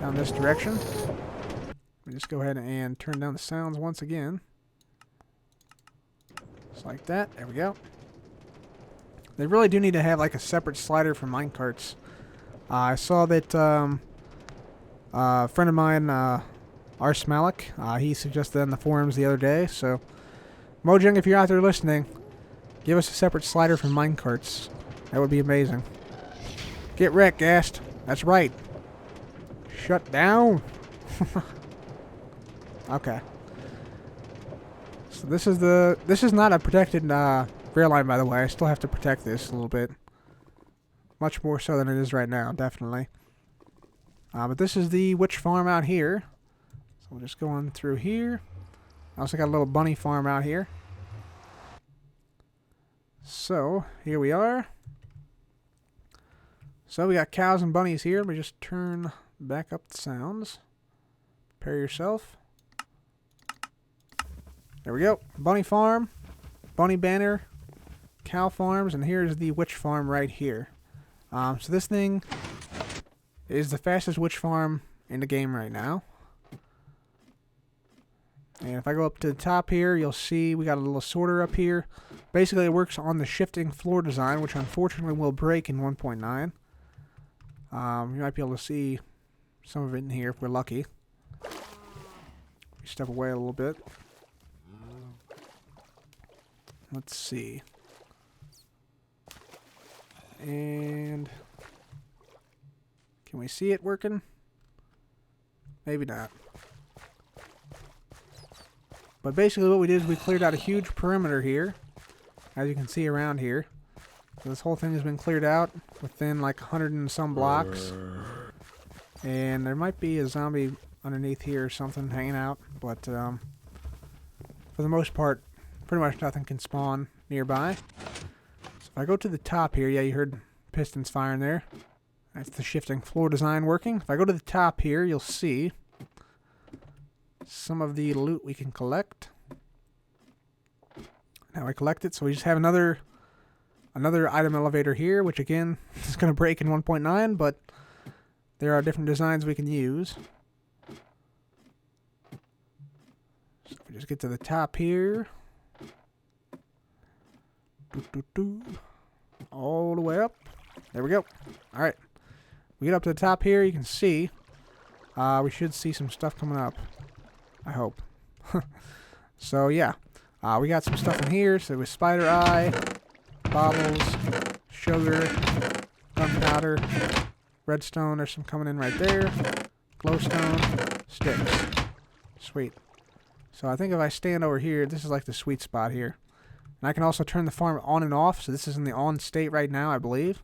down this direction. We just go ahead and turn down the sounds once again. Just like that. There we go. They really do need to have like a separate slider for minecarts. I saw that a friend of mine, Ars Malik, he suggested that in the forums the other day. So, Mojang, if you're out there listening, give us a separate slider for minecarts. That would be amazing. Get wrecked, Gast. That's right. Shut down. Okay. So this is not a protected rail line, by the way. I still have to protect this a little bit. Much more so than it is right now, definitely. But this is the witch farm out here. So we'll just go on through here. I also got a little bunny farm out here. So, here we are. So we got cows and bunnies here. Let me just turn back up the sounds. Prepare yourself. There we go. Bunny farm, bunny banner, cow farms, and here's the witch farm right here. So this thing is the fastest witch farm in the game right now. And if I go up to the top here, you'll see we got a little sorter up here. Basically, it works on the shifting floor design, which unfortunately will break in 1.9. You might be able to see some of it in here if we're lucky. We step away a little bit. Let's see. And can we see it working? Maybe not. But basically what we did is we cleared out a huge perimeter here, as you can see around here. So this whole thing has been cleared out within like 100 and some blocks. And there might be a zombie underneath here or something hanging out, but for the most part, pretty much nothing can spawn nearby. So if I go to the top here, yeah, you heard pistons firing there. That's the shifting floor design working. If I go to the top here, you'll see some of the loot we can collect. Now I collect it, so we just have another item elevator here, which again is going to break in 1.9, but there are different designs we can use. So if we just get to the top here, all the way up. There we go. All right, we get up to the top here. You can see we should see some stuff coming up. I hope. So yeah, we got some stuff in here. So with spider eye, baubles, sugar, gunpowder, redstone. There's some coming in right there. Glowstone, sticks. Sweet. So I think if I stand over here, this is like the sweet spot here. And I can also turn the farm on and off. So this is in the on state right now, I believe.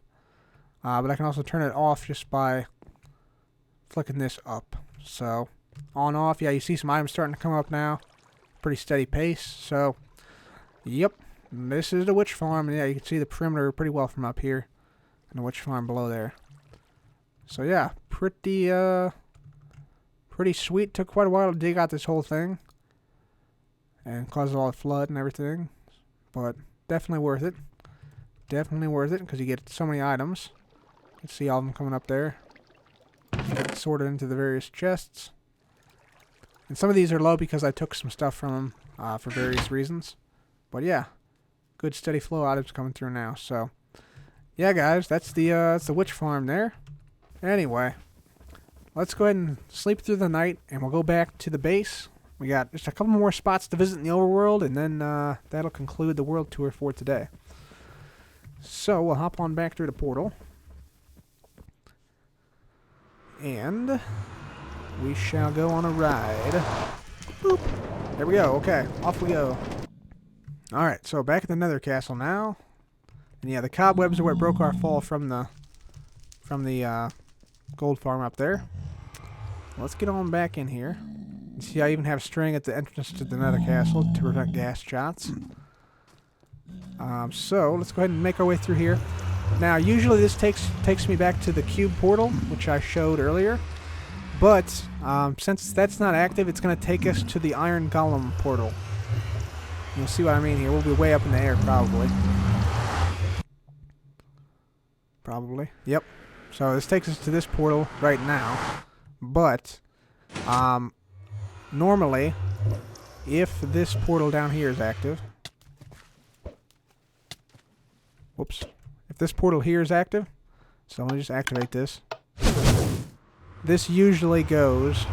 But I can also turn it off just by flicking this up. So on off, yeah, you see some items starting to come up now. Pretty steady pace. So yep, this is the witch farm. And yeah, you can see the perimeter pretty well from up here, and the witch farm below there. So yeah, pretty sweet. Took quite a while to dig out this whole thing and caused all the flood and everything, but definitely worth it. Definitely worth it because you get so many items. You can see all of them coming up there. Get sorted into the various chests. And some of these are low because I took some stuff from them for various reasons. But yeah, good steady flow items coming through now. So yeah, guys, that's the witch farm there. Anyway, let's go ahead and sleep through the night, and we'll go back to the base. We got just a couple more spots to visit in the overworld, and then that'll conclude the world tour for today. So we'll hop on back through the portal. And we shall go on a ride. Boop. There we go. Okay, off we go. Alright, so back at the Nether Castle now. And yeah, the cobwebs are what broke our fall from the gold farm up there. Let's get on back in here. You see, I even have string at the entrance to the Nether Castle to prevent gas shots. So let's go ahead and make our way through here. Now, usually this takes me back to the cube portal, which I showed earlier. But since that's not active, it's going to take us to the Iron Golem portal. You'll see what I mean here. We'll be way up in the air, probably. Probably. Yep. So this takes us to this portal right now. But normally, if this portal down here is active... Whoops. If this portal here is active, so let me just activate this. This usually goes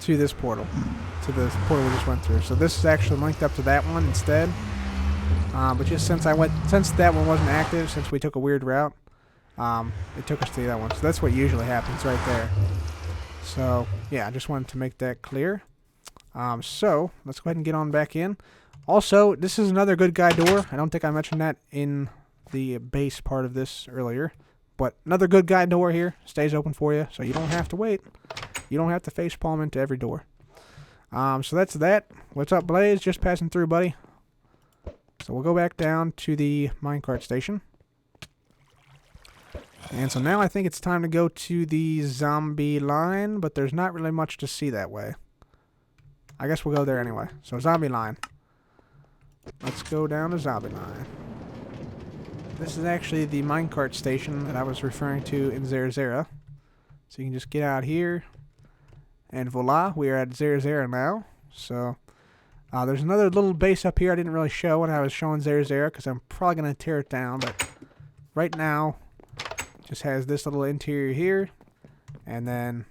to this portal. To the portal we just went through. So this is actually linked up to that one instead. But just since that one wasn't active, since we took a weird route, it took us to that one. So that's what usually happens right there. So yeah, I just wanted to make that clear. So let's go ahead and get on back in. Also, this is another good guy door. I don't think I mentioned that in the base part of this earlier. But another good guy door here. Stays open for you, so you don't have to wait. You don't have to face palm into every door. So that's that. What's up, Blaze? Just passing through, buddy. So we'll go back down to the minecart station. And so now I think it's time to go to the zombie line, but there's not really much to see that way. I guess we'll go there anyway. So zombie line. Let's go down to zombie line. This is actually the minecart station that I was referring to in Xander. So you can just get out here. And voila, we are at Xander now. So there's another little base up here I didn't really show when I was showing Xander because I'm probably going to tear it down. But right now, just has this little interior here. And then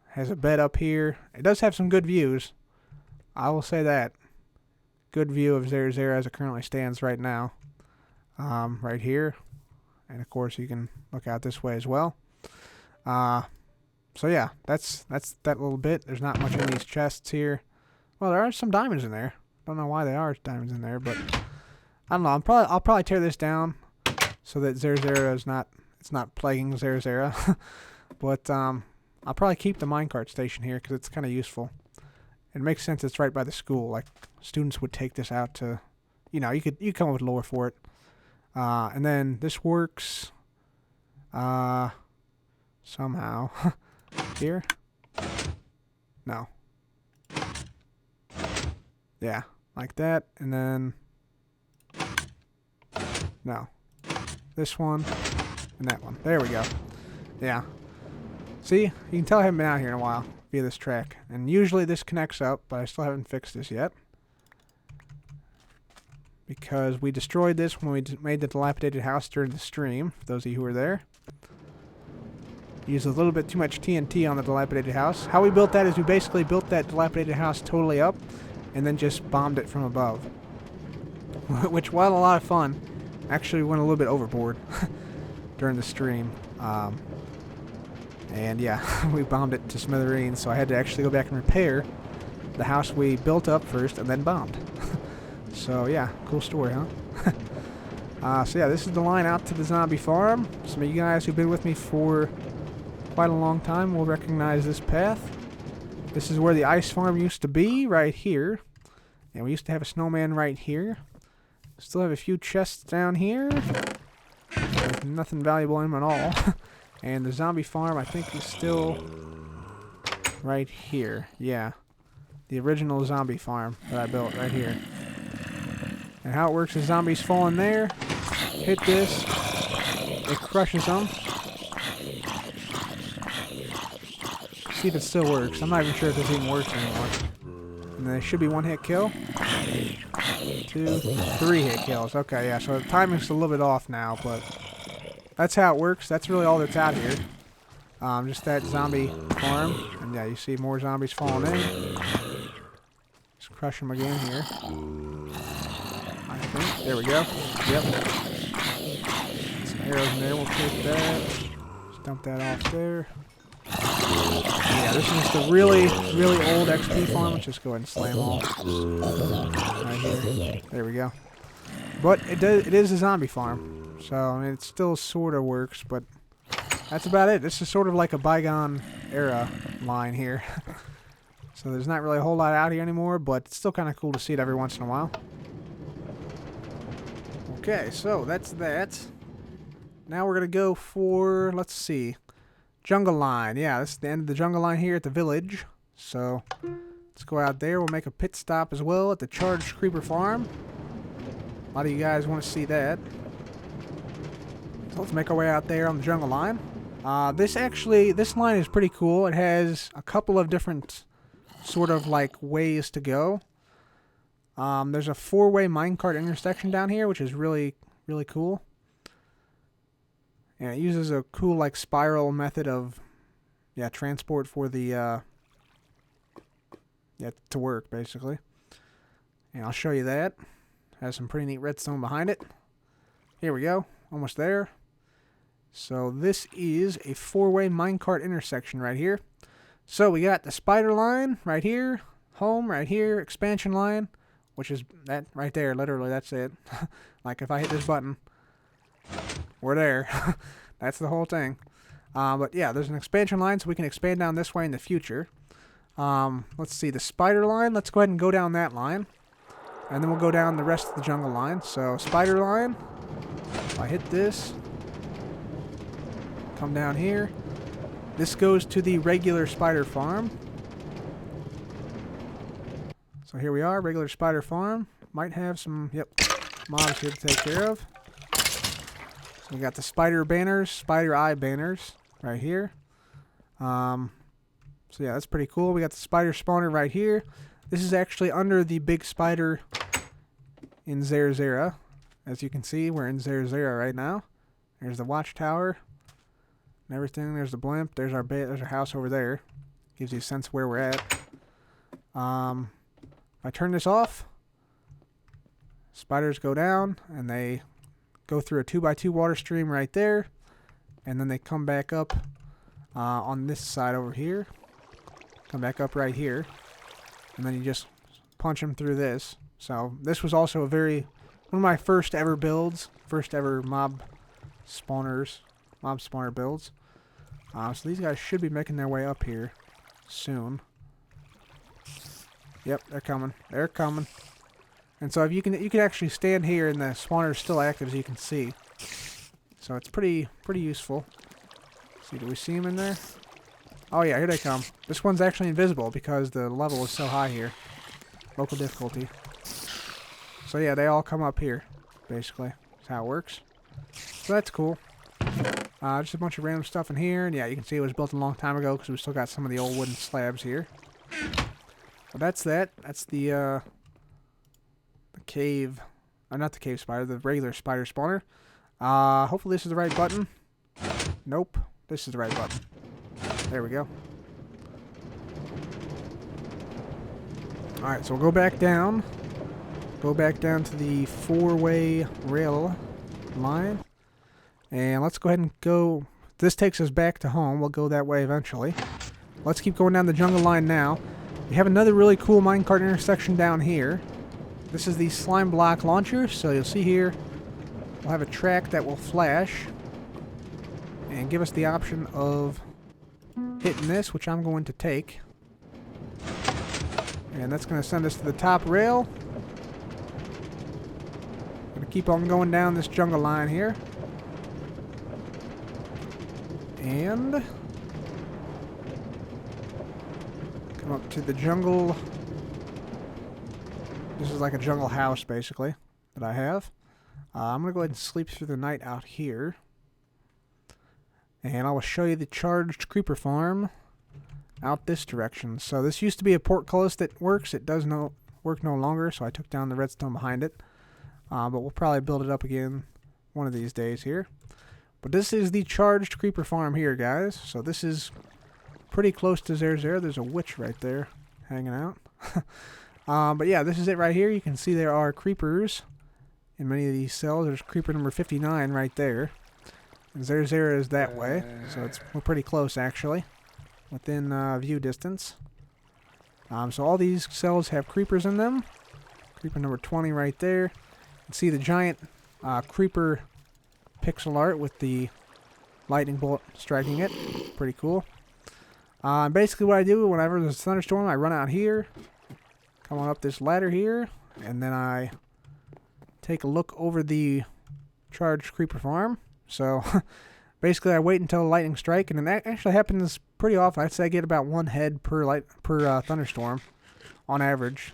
has a bed up here. It does have some good views. I will say that. Good view of Xander as it currently stands right now. Right here. And of course you can look out this way as well. So yeah, that's that little bit. There's not much in these chests here. Well, there are some diamonds in there. Don't know why there are diamonds in there, but I don't know. I'll probably tear this down so that Xander is not plaguing Xander. But I'll probably keep the minecart station here because it's kind of useful. It makes sense. It's right by the school. Like students would take this out to, you know, you come up with lore for it. And then this works somehow here. No. Yeah, like that, and then no. This one and that one. There we go. Yeah. See, you can tell I haven't been out here in a while via this track. And usually this connects up, but I still haven't fixed this yet. Because we destroyed this when we made the dilapidated house during the stream, for those of you who were there. Used a little bit too much TNT on the dilapidated house. How we built that is we basically built that dilapidated house totally up and then just bombed it from above. Which, while a lot of fun, actually went a little bit overboard during the stream. And yeah, we bombed it to smithereens, so I had to actually go back and repair the house we built up first and then bombed. So yeah, cool story, huh? So yeah, this is the line out to the zombie farm. Some of you guys who've been with me for quite a long time will recognize this path. This is where the ice farm used to be, right here. And we used to have a snowman right here. Still have a few chests down here. There's nothing valuable in them at all. And the zombie farm, I think, is still right here. Yeah. The original zombie farm that I built right here. And how it works is zombies fall in there, hit this, it crushes them. See if it still works. I'm not even sure if this even works anymore. And there should be one hit kill. 2, 3 hit kills. Okay, yeah, so the timing's a little bit off now, but that's how it works. That's really all that's out here. Just that zombie farm. And yeah, you see more zombies falling in. Just crush them again here. I think. There we go. Yep. Some arrows in there. We'll take that. Just dump that off there. Yeah, this is the really, really old XP farm. Let's just go ahead and slam off. Right here. There we go. But it is a zombie farm. So, I mean, it still sort of works, but that's about it. This is sort of like a bygone era line here. So there's not really a whole lot out here anymore, but it's still kind of cool to see it every once in a while. Okay, so that's that. Now we're going to go for, let's see, jungle line. Yeah, this is the end of the jungle line here at the village. So let's go out there. We'll make a pit stop as well at the charged creeper farm. A lot of you guys want to see that. So let's make our way out there on the jungle line. This line is pretty cool. It has a couple of different sort of like ways to go. There's a 4-way minecart intersection down here, which is really, really cool. And it uses a cool like spiral method of transport for the to work basically. And I'll show you that. Has some pretty neat redstone behind it. Here we go. Almost there. So this is a 4-way minecart intersection right here. So we got the spider line right here, home right here, expansion line, which is that right there, literally, that's it. Like if I hit this button, we're there. That's the whole thing. But yeah, there's an expansion line, so we can expand down this way in the future. Let's see, the spider line, let's go ahead and go down that line. And then we'll go down the rest of the jungle line. So, spider line. If I hit this, come down here. This goes to the regular spider farm. So here we are, regular spider farm. Might have some, mobs here to take care of. So we got the spider banners, spider eye banners right here. So yeah, that's pretty cool. We got the spider spawner right here. This is actually under the big spider in Xander. As you can see, we're in Xander right now. There's the watchtower and everything. There's the blimp. There's our there's our house over there. Gives you a sense where we're at. If I turn this off, spiders go down and they go through a 2x2 water stream right there, and then they come back up on this side over here. Come back up right here, and then you just punch them through this. So this was also one of my first ever builds, first ever mob spawner builds. So these guys should be making their way up here soon. Yep, they're coming. They're coming. And so if you can actually stand here and the spawner is still active, as you can see. So it's pretty useful. Let's see, do we see them in there? Oh yeah, here they come. This one's actually invisible because the level is so high here. Local difficulty. So yeah, they all come up here, basically. That's how it works. So that's cool. Just a bunch of random stuff in here. And yeah, you can see it was built a long time ago because we still got some of the old wooden slabs here. But that's that. That's the cave. Not the cave spider, the regular spider spawner. Hopefully this is the right button. Nope. This is the right button. There we go. Alright, so we'll go back down. Go back down to the 4-way rail line. And let's go ahead and go. This takes us back to home. We'll go that way eventually. Let's keep going down the jungle line now. We have another really cool minecart intersection down here. This is the slime block launcher. So you'll see here, we'll have a track that will flash and give us the option of hitting this, which I'm going to take. And that's going to send us to the top rail. Going to keep on going down this jungle line here. And come up to the jungle. This is like a jungle house, basically, that I have. I'm going to go ahead and sleep through the night out here. And I will show you the charged creeper farm out this direction. So this used to be a portcullis that works. It does work no longer, so I took down the redstone behind it. But we'll probably build it up again one of these days here. But this is the charged creeper farm here, guys. So this is pretty close to Xander. There's a witch right there hanging out. But yeah, this is it right here. You can see there are creepers in many of these cells. There's creeper number 59 right there. And Xander is that way. So we're pretty close, actually, within view distance. So all these cells have creepers in them. Creeper number 20 right there. You can see the giant creeper pixel art with the lightning bolt striking it. Pretty cool. Basically what I do whenever there's a thunderstorm, I run out here, come on up this ladder here, and then I take a look over the charged creeper farm. So basically I wait until a lightning strike, and that actually happens pretty often. I'd say I get about one head per thunderstorm on average.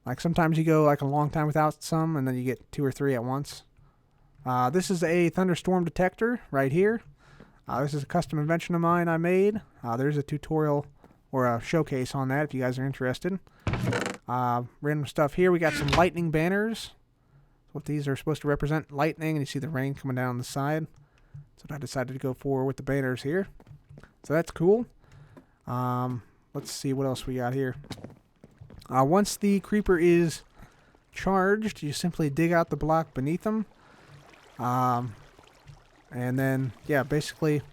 Like sometimes you go like a long time without some, and then you get 2 or 3 at once. This is a thunderstorm detector right here. This is a custom invention of mine I made. There's a tutorial or a showcase on that if you guys are interested. Random stuff here. We got some lightning banners. What these are supposed to represent, lightning, and you see the rain coming down the side. So I decided to go forward with the banners here. So that's cool. Let's see what else we got here. Once the creeper is charged, you simply dig out the block beneath them. And then, yeah, basically,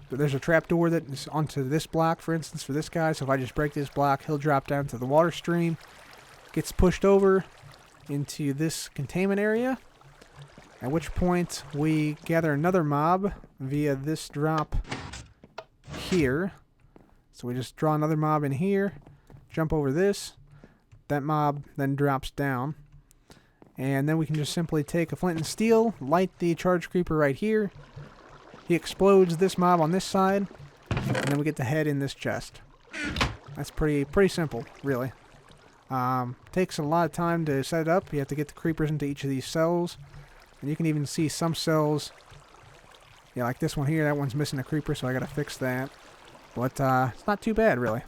there's a trapdoor that is onto this block, for instance, for this guy. So if I just break this block, he'll drop down to the water stream, gets pushed over into this containment area, at which point we gather another mob via this drop here. So we just draw another mob in here, jump over this, that mob then drops down. And then we can just simply take a flint and steel, light the charge creeper right here. He explodes this mob on this side, and then we get the head in this chest. That's pretty simple, really. Takes a lot of time to set it up. You have to get the creepers into each of these cells. And you can even see some cells, yeah, like this one here, that one's missing a creeper, so I gotta fix that. But it's not too bad, really.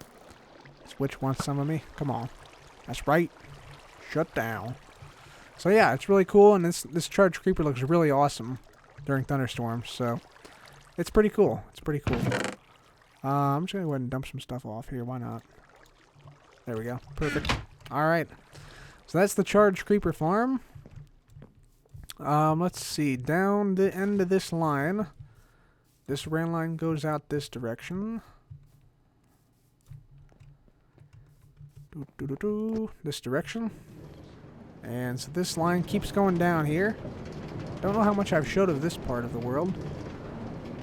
This witch wants some of me. Come on. That's right. Shut down. So yeah, it's really cool, and this charge creeper looks really awesome during thunderstorms, so it's pretty cool. It's pretty cool. I'm just going to go ahead and dump some stuff off here. Why not? There we go. Perfect. Alright. So that's the charge creeper farm. Let's see. Down the end of this line, this rail line goes out this direction. This direction. And so this line keeps going down here. Don't know how much I've showed of this part of the world.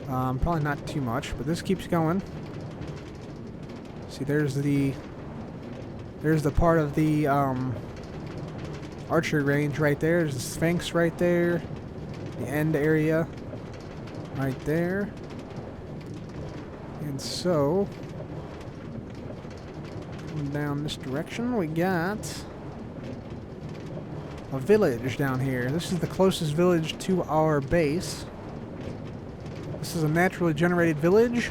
Probably not too much, but this keeps going. See, there's the part of the archery range right there. There's the Sphinx right there. The end area right there. And so, going down this direction, we got a village down here. This is the closest village to our base. This is a naturally generated village.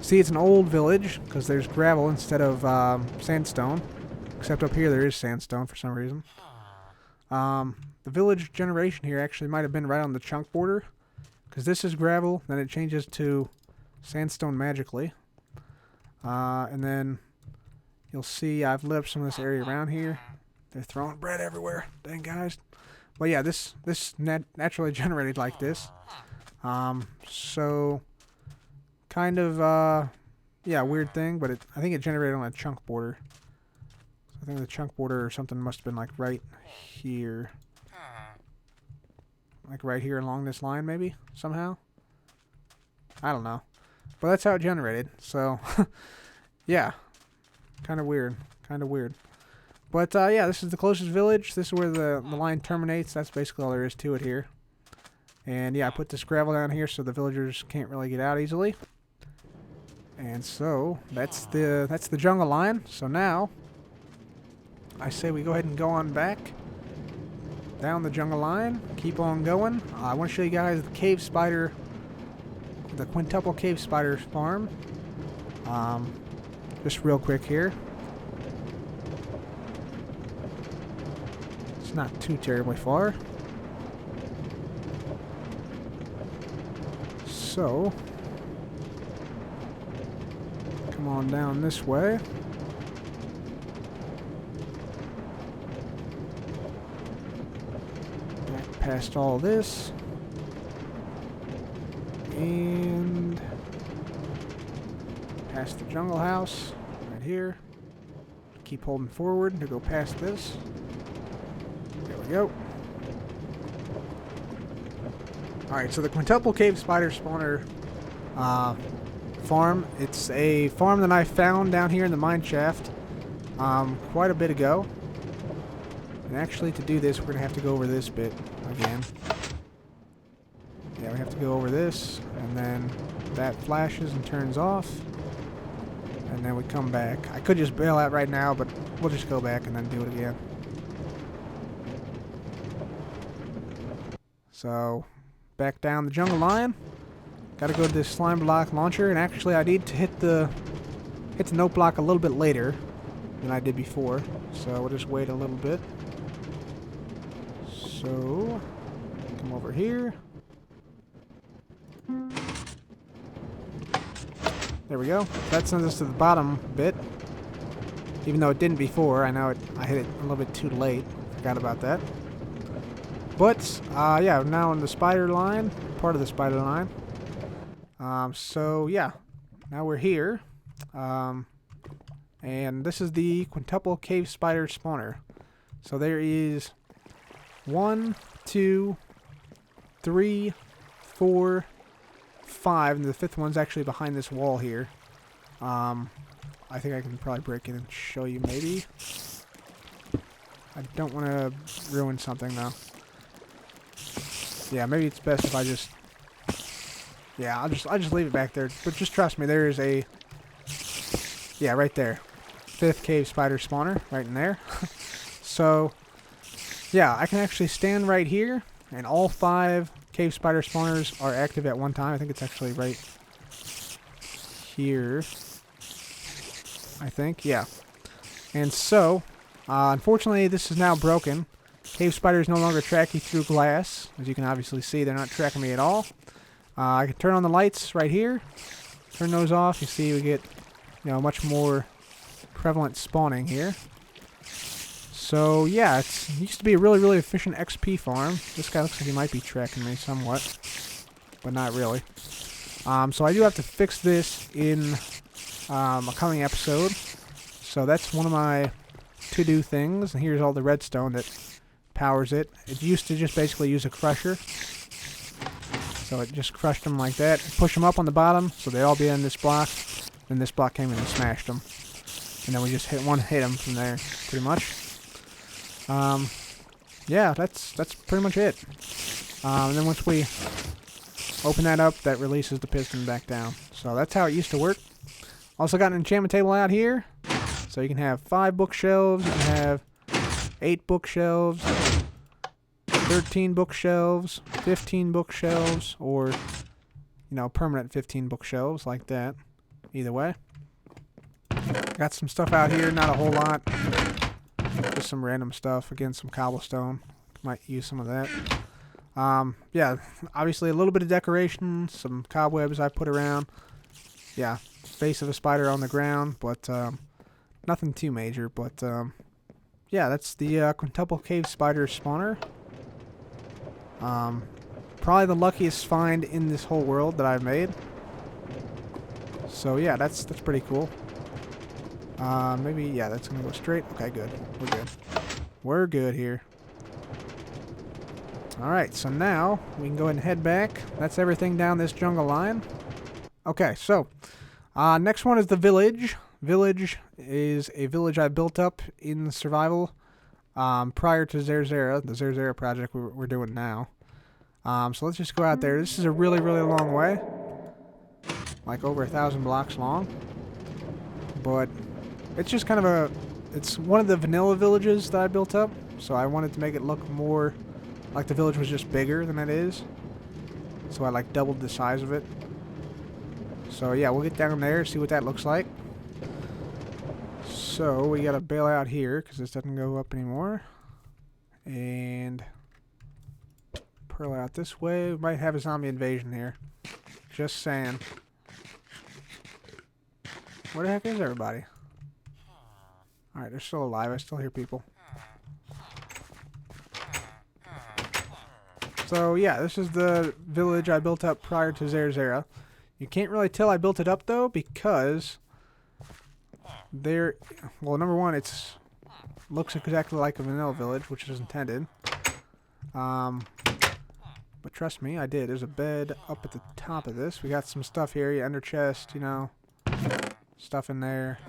See, it's an old village because there's gravel instead of sandstone. Except up here there is sandstone for some reason. The village generation here actually might have been right on the chunk border. Because this is gravel, then it changes to sandstone magically. And then you'll see I've lit up some of this area around here. They're throwing bread everywhere. Dang, guys. Well, yeah, this naturally generated like this. So, kind of, yeah, weird thing, but I think it generated on a chunk border. So I think the chunk border or something must have been like right here. Like right here along this line, maybe, somehow. I don't know. But that's how it generated. So, yeah. Kind of weird. Kind of weird. But, yeah, this is the closest village. This is where the line terminates. That's basically all there is to it here. And, yeah, I put this gravel down here so the villagers can't really get out easily. And so, that's the jungle line. So now, I say we go ahead and go on back down the jungle line. Keep on going. I want to show you guys the cave spider, the quintuple cave spider farm. Just real quick here. Not too terribly far. So, come on down this way. Back past all this. And past the jungle house right here. Keep holding forward to go past this. There we go. Alright, so the quintuple cave spider spawner farm. It's a farm that I found down here in the mine shaft quite a bit ago. And actually to do this, we're going to have to go over this bit again. Yeah, we have to go over this, and then that flashes and turns off. And then we come back. I could just bail out right now, but we'll just go back and then do it again. So, back down the jungle line. Gotta go to this slime block launcher, and actually I need to hit the note block a little bit later than I did before. So we'll just wait a little bit. So, come over here. There we go. That sends us to the bottom bit. Even though it didn't before, I know I hit it a little bit too late. Forgot about that. But, yeah, now on the spider line, part of the spider line. So, yeah, now we're here. And this is the quintuple cave spider spawner. So there is 1, 2, 3, 4, 5, and the fifth one's actually behind this wall here. I think I can probably break in and show you maybe. I don't want to ruin something though. Yeah, maybe it's best if I just... Yeah, I'll just leave it back there. But just trust me, there is a... Yeah, right there. 5th cave spider spawner, right in there. So, yeah, I can actually stand right here, and all 5 cave spider spawners are active at one time. I think it's actually right here. I think, yeah. And so, unfortunately, this is now broken. Cave spiders no longer track you through glass. As you can obviously see, they're not tracking me at all. I can turn on the lights right here. Turn those off. You see we get, much more prevalent spawning here. So, yeah, it used to be a really, really efficient XP farm. This guy looks like he might be tracking me somewhat, but not really. So I do have to fix this in a coming episode. So that's one of my to-do things. And here's all the redstone that powers it. It used to just basically use a crusher. So it just crushed them like that. Push them up on the bottom, so they'd all be in this block. Then this block came in and smashed them. And then we just hit them from there, pretty much. Yeah, that's pretty much it. And then once we open that up, that releases the piston back down. So that's how it used to work. Also got an enchantment table out here. So you can have 5 bookshelves, you can have 8 bookshelves, 13 bookshelves, 15 bookshelves, or, permanent 15 bookshelves like that. Either way. Got some stuff out here, not a whole lot. Just some random stuff. Again, some cobblestone. Might use some of that. Yeah, obviously a little bit of decoration, some cobwebs I put around. Yeah, face of a spider on the ground, but nothing too major. But yeah, that's the quintuple cave spider spawner. Probably the luckiest find in this whole world that I've made. So yeah, that's pretty cool. Maybe, yeah, that's gonna go straight. Okay, good. We're good. We're good here. Alright, so now we can go ahead and head back. That's everything down this jungle line. Okay, so next one is the village. Village is a village I built up in survival prior to Xander, the Xander project we're doing now. So let's just go out there. This is a really, really long way. Like over 1,000 blocks long. But it's just kind of it's one of the vanilla villages that I built up. So I wanted to make it look more like the village was just bigger than it is. So I like doubled the size of it. So yeah, we'll get down there, see what that looks like. So we gotta bail out here because this doesn't go up anymore. And pearl out this way. We might have a zombie invasion here. Just saying. Where the heck is everybody? Alright, they're still alive. I still hear people. So yeah, this is the village I built up prior to Xander. You can't really tell I built it up though because well, number one, it's looks exactly like a vanilla village, which is intended. But trust me, I did. There's a bed up at the top of this. We got some stuff here, ender chest, stuff in there.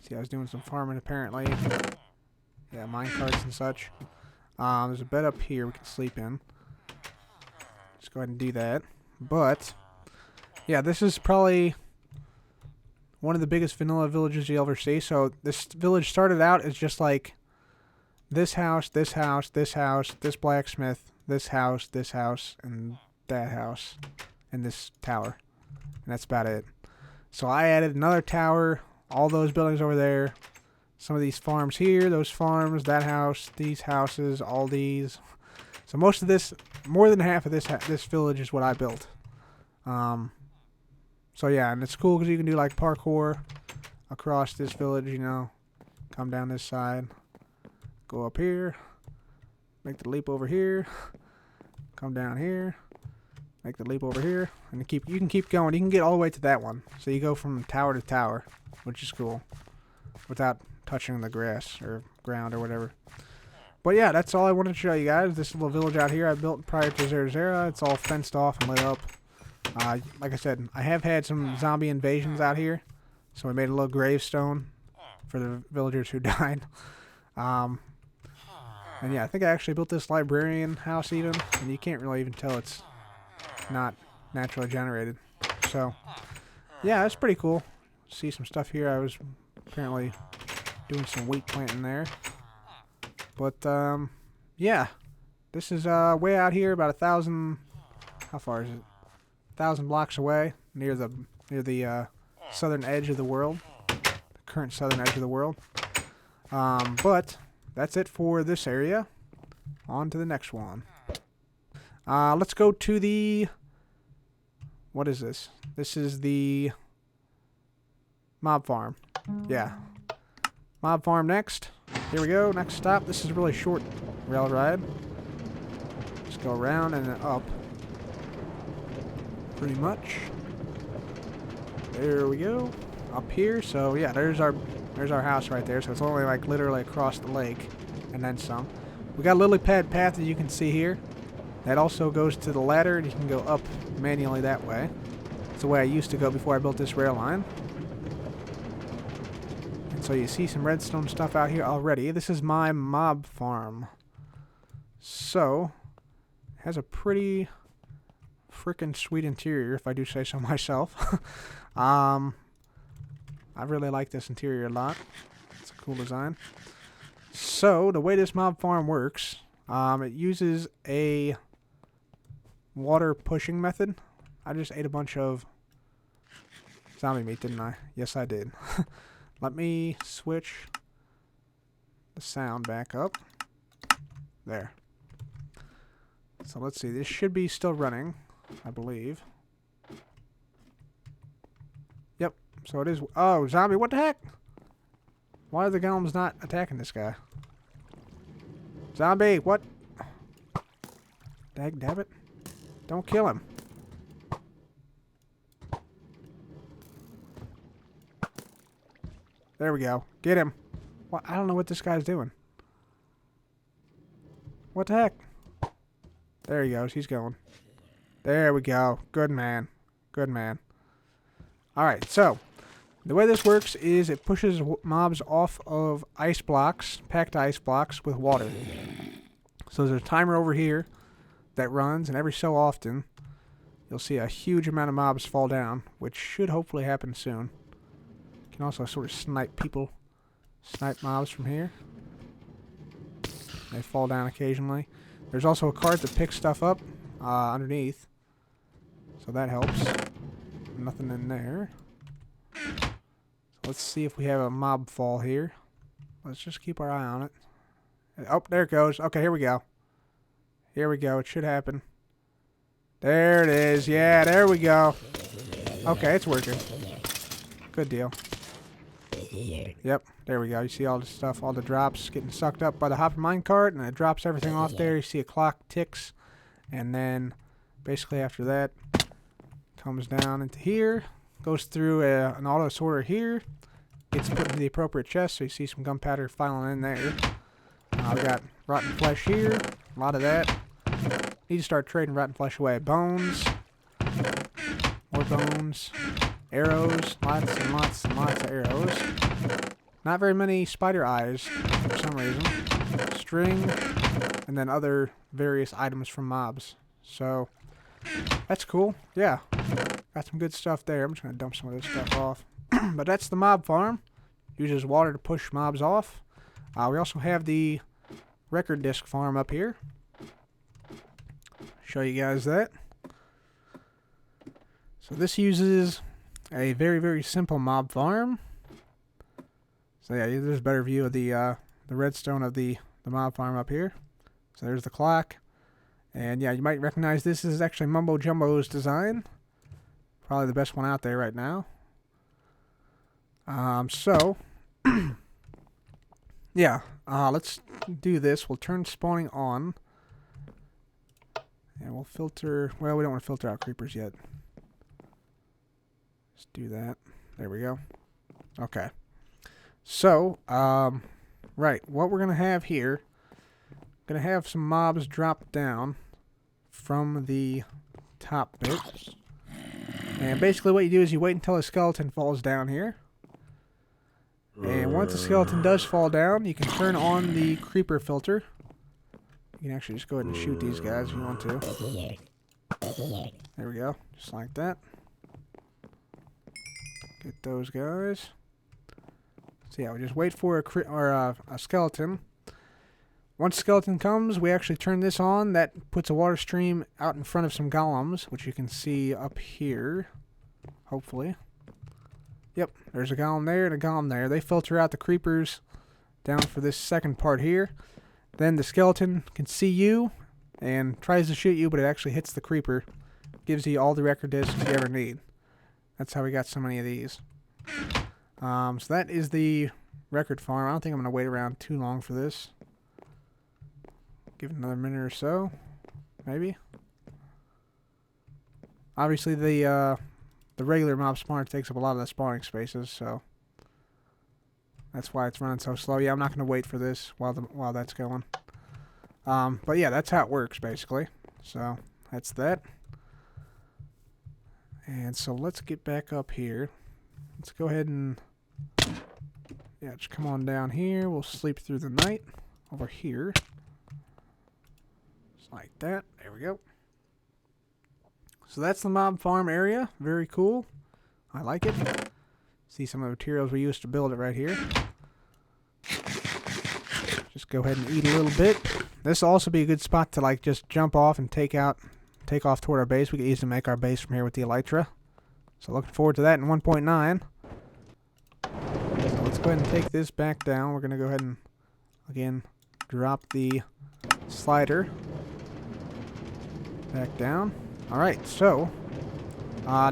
See, I was doing some farming apparently. Yeah, minecarts and such. There's a bed up here we can sleep in. Just go ahead and do that. But yeah, this is probably one of the biggest vanilla villages you'll ever see. So this village started out as just like this house, this house, this house, this blacksmith, this house, and that house, and this tower. And that's about it. So I added another tower, all those buildings over there, some of these farms here, those farms, that house, these houses, all these. So most of this, more than half of this village is what I built. So yeah, and it's cool because you can do like parkour across this village, come down this side, go up here, make the leap over here, come down here, make the leap over here, and you can keep going. You can get all the way to that one. So you go from tower to tower, which is cool, without touching the grass or ground or whatever. But yeah, that's all I wanted to show you guys. This little village out here I built prior to Xander. It's all fenced off and lit up. Like I said, I have had some zombie invasions out here, so I made a little gravestone for the villagers who died. And yeah, I think I actually built this librarian house even, and you can't really even tell it's not naturally generated. So, yeah, that's pretty cool. See some stuff here. I was apparently doing some wheat planting there. But, yeah. This is way out here, about 1,000... How far is it? 1,000 blocks away, near the southern edge of the world. The current southern edge of the world. But that's it for this area. On to the next one. Let's go to the... What is this? This is the mob farm. Yeah. Mob farm next. Here we go. Next stop. This is a really short rail ride. Just go around and then up. Pretty much. There we go. Up here. So yeah, there's our house right there. So it's only like literally across the lake and then some. We got a lily pad path that you can see here. That also goes to the ladder, and you can go up manually that way. It's the way I used to go before I built this rail line. And so you see some redstone stuff out here already. This is my mob farm. So, it has a pretty freaking sweet interior, if I do say so myself. I really like this interior a lot. It's a cool design. So, the way this mob farm works, it uses a water pushing method. I just ate a bunch of zombie meat, didn't I? Yes, I did. Let me switch the sound back up. There. So let's see. This should be still running, I believe. Yep. So it is. Oh, zombie, what the heck? Why are the golems not attacking this guy? Zombie, what? Dagnabbit. Don't kill him. There we go. Get him. What? I don't know what this guy's doing. What the heck? There he goes. He's going. There we go. Good man. Good man. Alright, so the way this works is it pushes mobs off of ice blocks, packed ice blocks with water. So there's a timer over here that runs, and every so often you'll see a huge amount of mobs fall down, which should hopefully happen soon. You can also sort of snipe mobs from here. They fall down occasionally. There's also a cart that picks stuff up underneath, so that helps. Nothing in there. So let's see if we have a mob fall here. Let's just keep our eye on it. Oh, there it goes. Okay, here we go. Here we go. It should happen. There it is. Yeah, there we go. Okay, it's working. Good deal. Yep, there we go. You see all the stuff, all the drops getting sucked up by the hopper minecart, and it drops everything off there. You see a clock ticks, and then basically after that, comes down into here, goes through an auto sorter here, gets put into the appropriate chest, so you see some gunpowder filing in there. We got rotten flesh here, a lot of that. Need to start trading rotten flesh away. Bones, more bones, arrows, lots and lots and lots of arrows. Not very many spider eyes for some reason. String, and then other various items from mobs. So, that's cool. Yeah, got some good stuff there. I'm just going to dump some of this stuff off. But that's the mob farm. Uses water to push mobs off. We also have the record disc farm up here. Show you guys that. So this uses a very, very simple mob farm. So yeah, there's a better view of the redstone of the mob farm up here. So there's the clock. And yeah, you might recognize this is actually Mumbo Jumbo's design. Probably the best one out there right now. Yeah, let's do this. We'll turn spawning on. And we'll filter, well, we don't want to filter out creepers yet. Let's do that. There we go. Okay. So, right, what we're going to have here, going to have some mobs drop down from the top bit. And basically what you do is you wait until a skeleton falls down here. And once the skeleton does fall down, you can turn on the creeper filter. You can actually just go ahead and shoot these guys if you want to. There we go. Just like that. Get those guys. So yeah, we just wait for a skeleton. Once skeleton comes, we actually turn this on. That puts a water stream out in front of some golems, which you can see up here. Hopefully. Yep, there's a golem there and a golem there. They filter out the creepers down for this second part here. Then the skeleton can see you and tries to shoot you, but it actually hits the creeper. Gives you all the record discs you ever need. That's how we got so many of these. So that is the record farm. I don't think I'm going to wait around too long for this. Give it another minute or so. Maybe. Obviously the regular mob spawner takes up a lot of the spawning spaces, so that's why it's running so slow. Yeah, I'm not going to wait for this while that's going. But yeah, that's how it works, basically. So, that's that. And so, let's get back up here. Let's go ahead and... yeah, just come on down here. We'll sleep through the night. Over here. Just like that. There we go. So, that's the mob farm area. Very cool. I like it. See some of the materials we used to build it right here. Just go ahead and eat a little bit. This will also be a good spot to like just jump off and take off toward our base. We can easily make our base from here with the elytra. So looking forward to that in 1.9. So let's go ahead and take this back down. We're going to go ahead and again drop the slider back down. Alright, so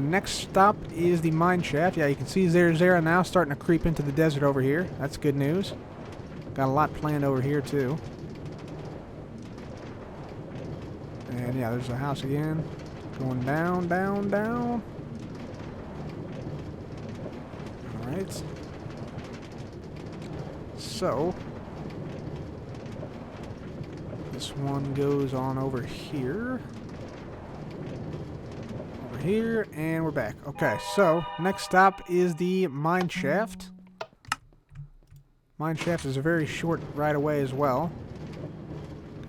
next stop is the mine shaft. Yeah, you can see Zera now starting to creep into the desert over here. That's good news. Got a lot planned over here too. And yeah, there's the house again. Going down, down, down. Alright. So, this one goes on over here. Over here, and we're back. Okay, so, next stop is the mine shaft. Mine shaft is a very short ride away as well.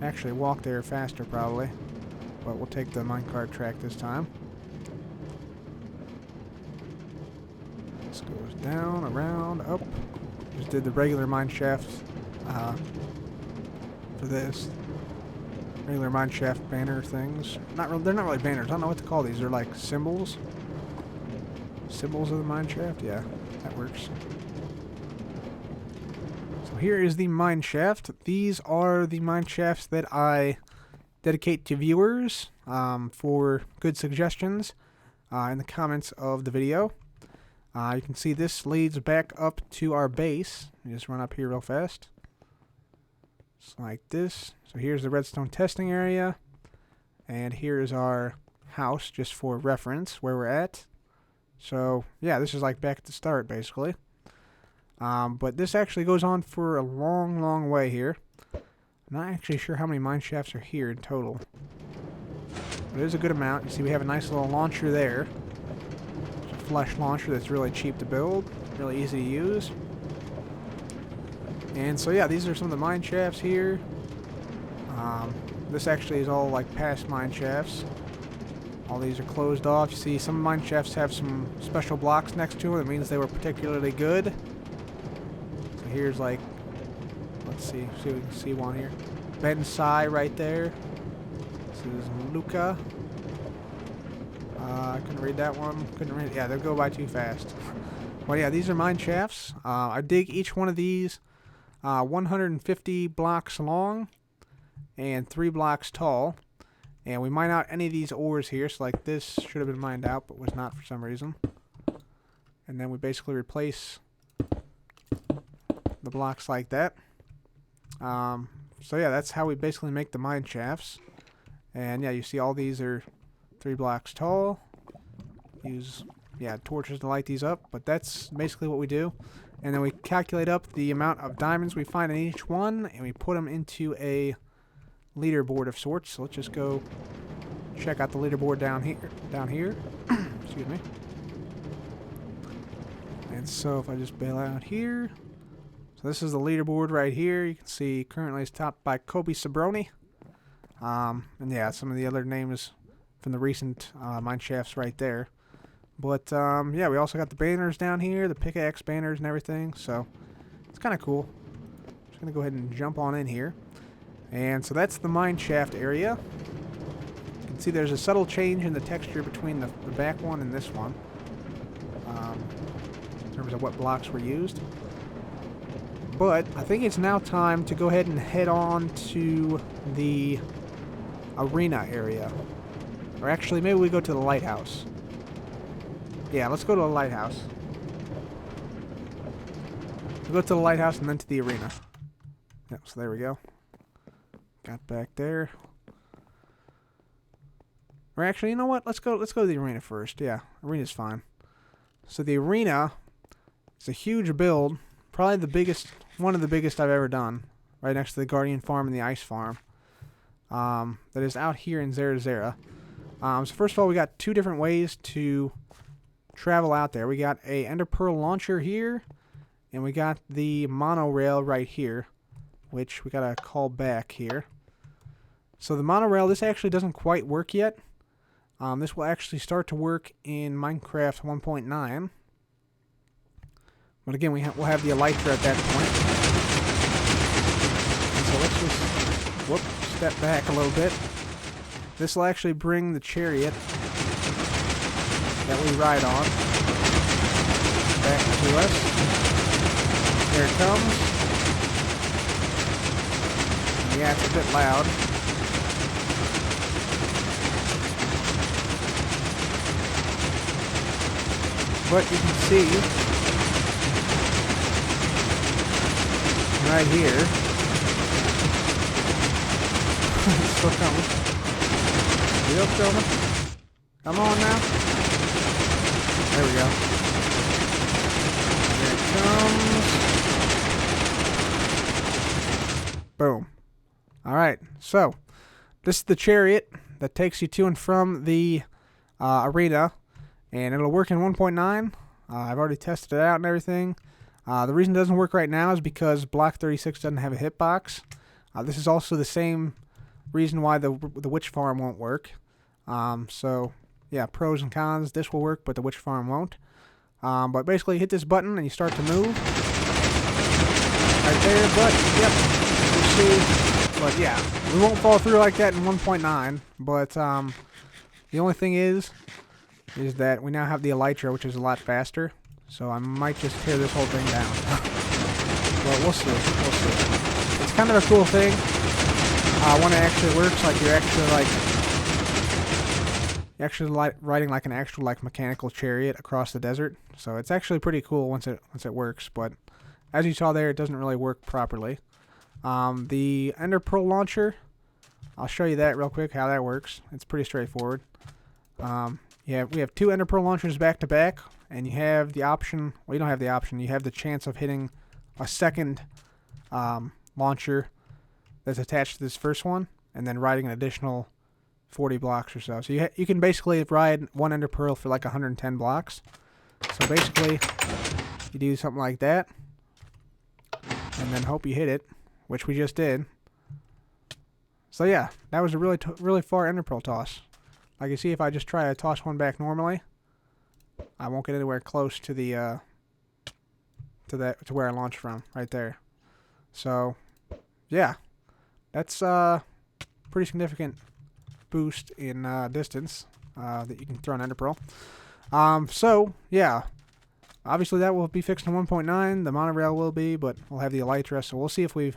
Actually walk there faster probably. But we'll take the minecart track this time. This goes down, around, up. Just did the regular mine shaft for this. Regular mine shaft banner things. They're not really banners. I don't know what to call these. They're like symbols. Symbols of the mine shaft? Yeah, that works. So here is the mine shaft. These are the mine shafts that I dedicate to viewers for good suggestions in the comments of the video. You can see this leads back up to our base. You just run up here real fast. Just like this. So here's the redstone testing area. And here's our house, just for reference, where we're at. So, yeah, this is like back at the start, basically. But this actually goes on for a long, long way here. I'm not actually sure how many mine shafts are here in total. But it is a good amount. You see we have a nice little launcher there. It's a flush launcher that's really cheap to build. Really easy to use. And so yeah, these are some of the mine shafts here. This actually is all like past mine shafts. All these are closed off. You see some mine shafts have some special blocks next to them. That means they were particularly good. So here's like, let's see if we can see one here. Ben Sai right there. This is Luca. I couldn't read that one. Couldn't read it. Yeah, they'll go by too fast. Well, yeah, these are mine shafts. I dig each one of these 150 blocks long and 3 blocks tall. And we mine out any of these ores here. So like this should have been mined out, but was not for some reason. And then we basically replace the blocks like that. So yeah, that's how we basically make the mine shafts. And yeah, you see all these are 3 blocks tall. Use, yeah, torches to light these up. But that's basically what we do. And then we calculate up the amount of diamonds we find in each one. And we put them into a leaderboard of sorts. So let's just go check out the leaderboard down here. Excuse me. And so if I just bail out here. So this is the leaderboard right here. You can see currently it's topped by Kobe Sabroni. And yeah, some of the other names from the recent mine shafts right there. But yeah, we also got the banners down here, the pickaxe banners and everything. So it's kind of cool. Just gonna go ahead and jump on in here. And so that's the mine shaft area. You can see there's a subtle change in the texture between the back one and this one. In terms of what blocks were used. But I think it's now time to go ahead and head on to the arena area. Or actually, maybe we go to the lighthouse. Yeah, let's go to the lighthouse. We'll go to the lighthouse and then to the arena. Yep, so there we go. Got back there. Or actually, you know what? Let's go to the arena first. Yeah, arena's fine. So the arena is a huge build, probably the biggest, one of the biggest I've ever done, right next to the Guardian Farm and the Ice Farm. That is out here in Xander. So first of all, we got two different ways to travel out there. We got a Ender Pearl launcher here, and we got the monorail right here, which we gotta call back here. So the monorail, this actually doesn't quite work yet. This will actually start to work in Minecraft 1.9. But again, we'll have the elytra at that point. And so let's just step back a little bit. This will actually bring the chariot that we ride on back to us. There it comes. Yeah, it's a bit loud. But you can see right here. It's still coming. Still coming. Come on now. There we go. There it comes. Boom. Alright, so this is the chariot that takes you to and from the arena. And it'll work in 1.9. I've already tested it out and everything. The reason it doesn't work right now is because Block 36 doesn't have a hitbox. This is also the same reason why the Witch Farm won't work. So, yeah, pros and cons. This will work, but the Witch Farm won't. But basically, hit this button and you start to move. Right there, but, yep, you see. But, yeah, we won't fall through like that in 1.9. But, the only thing is that we now have the elytra, which is a lot faster. So I might just tear this whole thing down. But we'll see. We'll see. It's kind of a cool thing. When it actually works, like you're actually riding like an actual like mechanical chariot across the desert. So it's actually pretty cool once it works. But as you saw there, it doesn't really work properly. The Ender Pearl launcher, I'll show you that real quick how that works. It's pretty straightforward. Yeah, we have two Ender Pearl launchers back to back, and you have the option. Well, you don't have the option. You have the chance of hitting a second launcher that's attached to this first one, and then riding an additional 40 blocks or so. So you can basically ride one Ender Pearl for like 110 blocks. So basically, you do something like that, and then hope you hit it, which we just did. So yeah, that was a really far Ender Pearl toss. Like you see, if I just try to toss one back normally, I won't get anywhere close to the to where I launched from, right there. So, yeah, that's pretty significant boost in distance that you can throw an Ender Pearl. So yeah, obviously that will be fixed in 1.9. The monorail will be, but we'll have the elytra, so we'll see if we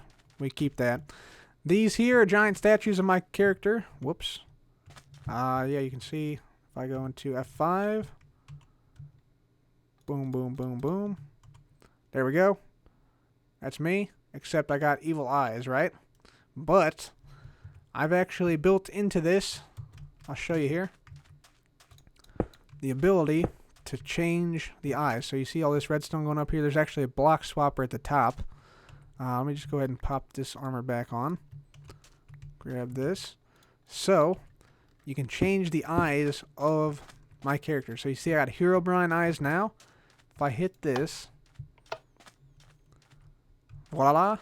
keep that. These here are giant statues of my character. Whoops. Yeah, you can see if I go into F5. Boom, boom, boom, boom. There we go. That's me, except I got evil eyes, right? But I've actually built into this, I'll show you here, the ability to change the eyes. So you see all this redstone going up here. There's actually a block swapper at the top. Let me just go ahead and pop this armor back on. Grab this. So you can change the eyes of my character. So you see I got Herobrine eyes now. If I hit this, voila.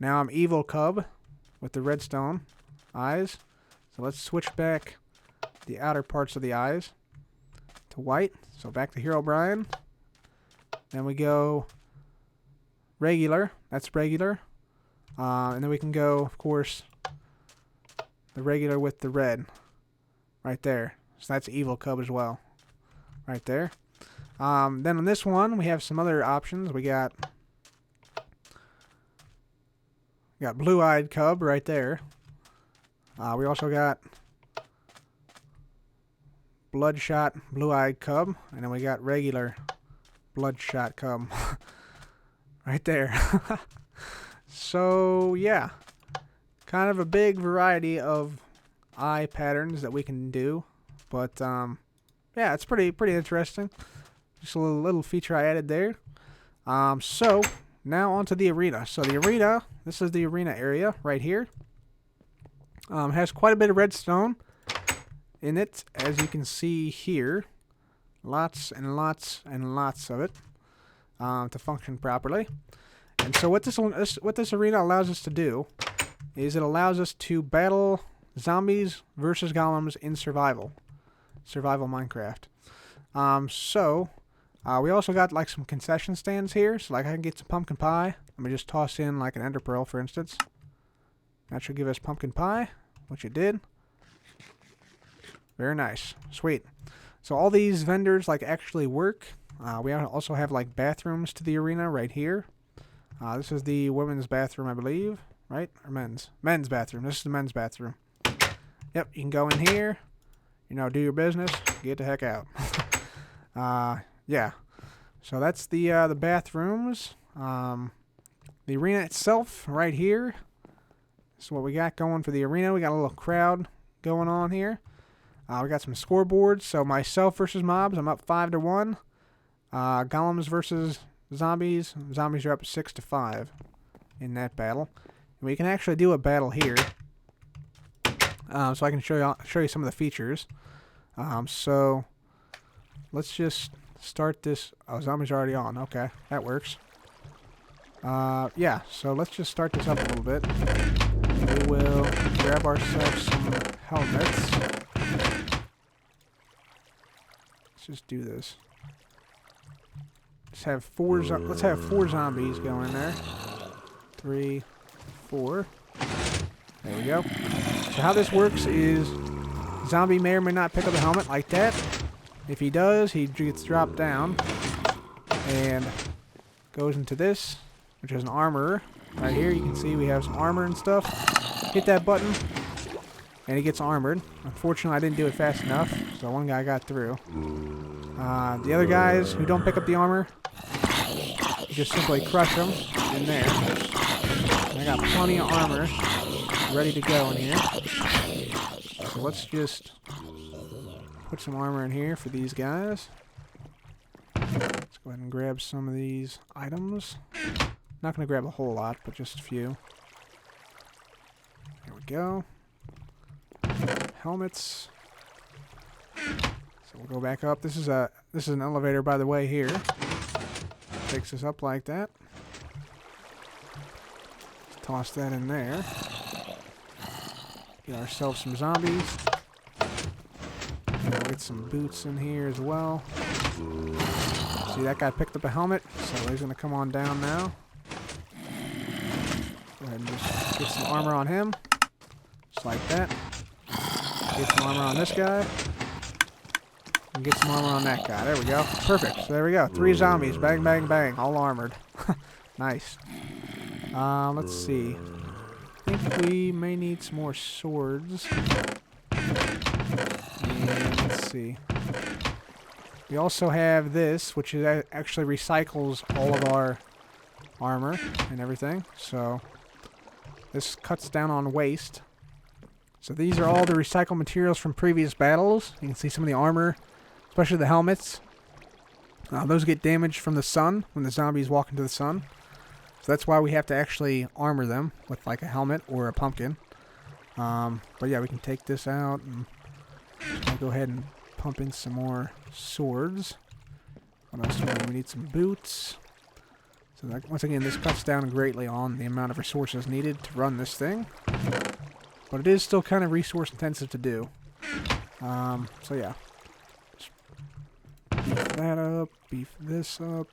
Now I'm Evil Cub with the redstone eyes. So let's switch back the outer parts of the eyes to white. So back to Herobrine. Then we go regular. That's regular. And then we can go, of course, the regular with the red. Right there. So that's Evil Cub as well. Right there. Then on this one, we have some other options. We got Blue-Eyed Cub right there. We also got Bloodshot Blue-Eyed Cub. And then we got regular Bloodshot Cub. Right there. So, yeah. Kind of a big variety of eye patterns that we can do. But, yeah, it's pretty interesting. Just a little feature I added there. So, now onto the arena. So, the arena, this is the arena area right here. Has quite a bit of redstone in it, as you can see here. Lots and lots and lots of it to function properly. And so what this arena allows us to do is it allows us to battle zombies versus golems in survival Minecraft. We also got like some concession stands here, so like I can get some pumpkin pie. Let me just toss in like an ender pearl, for instance. That should give us pumpkin pie, which it did. Very nice. Sweet. So all these vendors like actually work. We also have like bathrooms to the arena right here. This is the women's bathroom, I believe, right? Or men's? Men's bathroom. This is the men's bathroom. Yep, you can go in here, you know, do your business, get the heck out. Yeah. So that's the bathrooms. The arena itself, right here. This is what we got going for the arena. We got a little crowd going on here. We got some scoreboards. So myself versus mobs, I'm up 5-1. Golems versus zombies. Zombies are up 6-5 in that battle. And we can actually do a battle here. So I can show you some of the features. So let's just start this. Oh, zombies are already on. Okay, that works. Yeah, so let's just start this up a little bit. We will grab ourselves some helmets. Let's just do this. Let's have four zombies go in there. 3, 4. There we go. So how this works is zombie may or may not pick up a helmet like that. If he does, he gets dropped down and goes into this, which is an armor. Right here you can see we have some armor and stuff. Hit that button and he gets armored. Unfortunately I didn't do it fast enough, so one guy got through. The other guys who don't pick up the armor, you just simply crush them in there. And I got plenty of armor ready to go in here. So let's just put some armor in here for these guys. Let's go ahead and grab some of these items. Not going to grab a whole lot, but just a few. There we go. Helmets. So we'll go back up. This is an elevator, by the way, here. Takes us up like that. Let's toss that in there. Get ourselves some zombies. We'll get some boots in here as well. See, that guy picked up a helmet, so he's going to come on down now. Go ahead and just get some armor on him. Just like that. Get some armor on this guy. And get some armor on that guy. There we go. Perfect. So there we go. 3 zombies. Bang, bang, bang. All armored. Nice. Let's see. I think we may need some more swords. And let's see. We also have this, which is actually recycles all of our armor and everything. So this cuts down on waste. So these are all the recycled materials from previous battles. You can see some of the armor, especially the helmets. Those get damaged from the sun when the zombies walk into the sun. So that's why we have to actually armor them with like a helmet or a pumpkin. But yeah, we can take this out and go ahead and pump in some more swords. What else do we need? We need some boots. So that, once again, this cuts down greatly on the amount of resources needed to run this thing. But it is still kind of resource intensive to do. So yeah. Just beef that up, beef this up.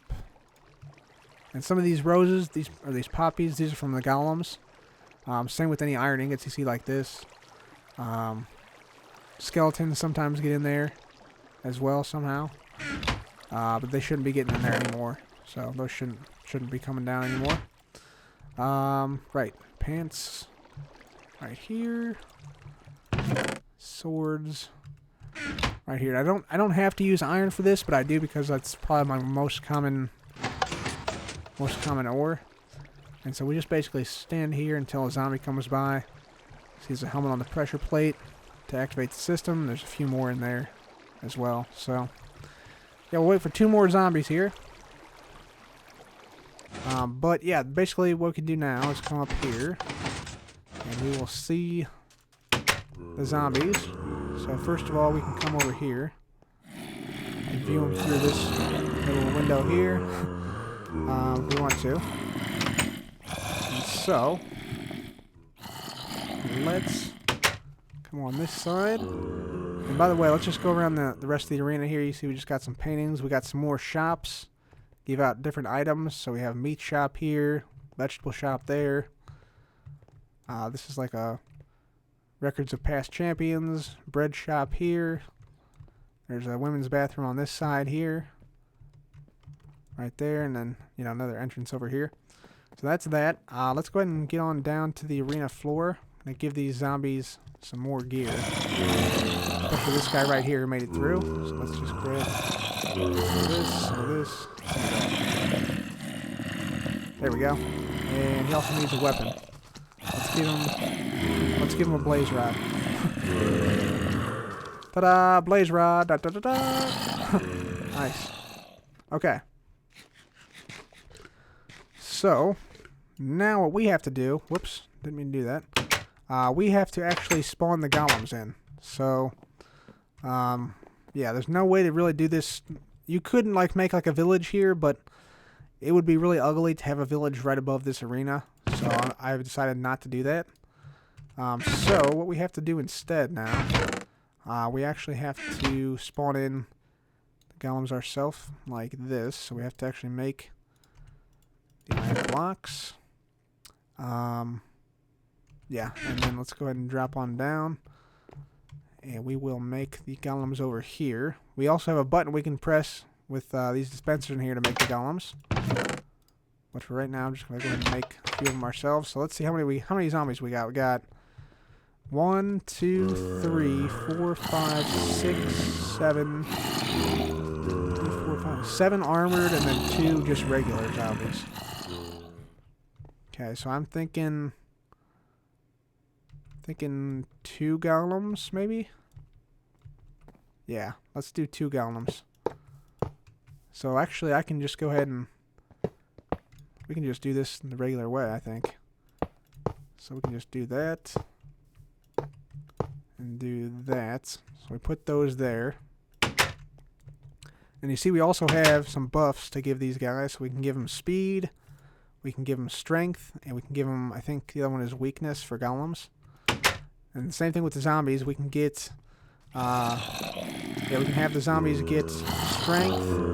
And some of these roses, these poppies, these are from the golems. Same with any iron ingots you see like this. Skeletons sometimes get in there as well somehow. But they shouldn't be getting in there anymore. So those shouldn't be coming down anymore. Right. Pants. Right here. Swords. Right here. I don't have to use iron for this, but I do because that's probably my most common ore. And so we just basically stand here until a zombie comes by. Sees a helmet on the pressure plate to activate the system. There's a few more in there as well. So yeah, we'll wait for 2 more zombies here. But yeah, basically what we can do now is come up here and we will see the zombies. So first of all, we can come over here and view them through this little window here. If we want to. And so let's come on this side. And by the way, let's just go around the rest of the arena here. You see we just got some paintings. We got some more shops. Give out different items. So we have meat shop here, vegetable shop there. This is like a records of past champions. Bread shop here. There's a women's bathroom on this side here. Right there. And then, another entrance over here. So that's that. Let's go ahead and get on down to the arena floor. I'm going to give these zombies some more gear. Especially this guy right here who made it through. So let's just grab some of this. There we go. And he also needs a weapon. Let's give him a blaze rod. Ta-da! Blaze rod. Da, da, da, da. Nice. Okay. So now what we have to do. Whoops! Didn't mean to do that. We have to actually spawn the golems in. So yeah, there's no way to really do this. You couldn't make a village here, but it would be really ugly to have a village right above this arena. So I've decided not to do that. So what we have to do instead now, we actually have to spawn in the golems ourselves like this. So we have to actually make the iron blocks. Yeah, and then let's go ahead and drop on down. And we will make the golems over here. We also have a button we can press with these dispensers in here to make the golems. But for right now, I'm just going to go ahead and make a few of them ourselves. So let's see how many zombies we got. We got 1, 2, 3, 4, 5, 6, 7, 4, 5, 7 armored, and then 2 just regular zombies. Okay, so I'm thinking 2 golems, maybe? Yeah, let's do 2 golems. So actually, I can just go ahead and we can just do this in the regular way, I think. So we can just do that and do that. So we put those there. And you see we also have some buffs to give these guys. So we can give them speed, we can give them strength, and we can give them, I think the other one is weakness for golems. And the same thing with the zombies. We can get, we can have the zombies get strength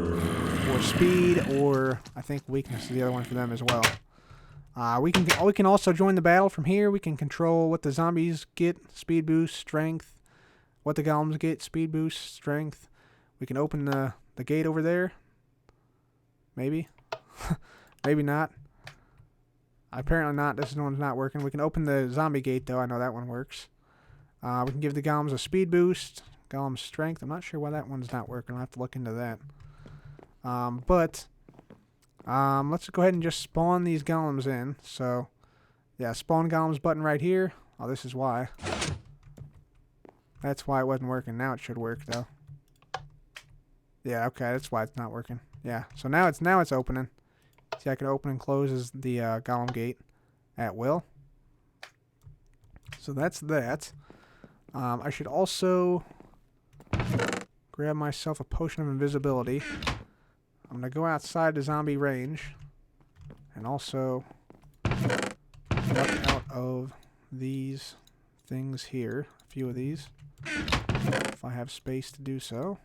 or speed, or I think weakness is the other one for them as well. We can also join the battle from here. We can control what the zombies get, speed boost, strength. What the golems get, speed boost, strength. We can open the gate over there. Maybe. Maybe not. Apparently not. This one's not working. We can open the zombie gate, though. I know that one works. We can give the golems a speed boost. Golem strength. I'm not sure why that one's not working. I'll have to look into that. Let's go ahead and just spawn these golems in. So, yeah, spawn golems button right here. Oh, this is why. That's why it wasn't working. Now it should work, though. Yeah, okay, that's why it's not working. Yeah, so now it's opening. See, I can open and close the golem gate at will. So that's that. I should also grab myself a potion of invisibility. I'm going to go outside the zombie range and also duck out of these things here. A few of these. If I have space to do so.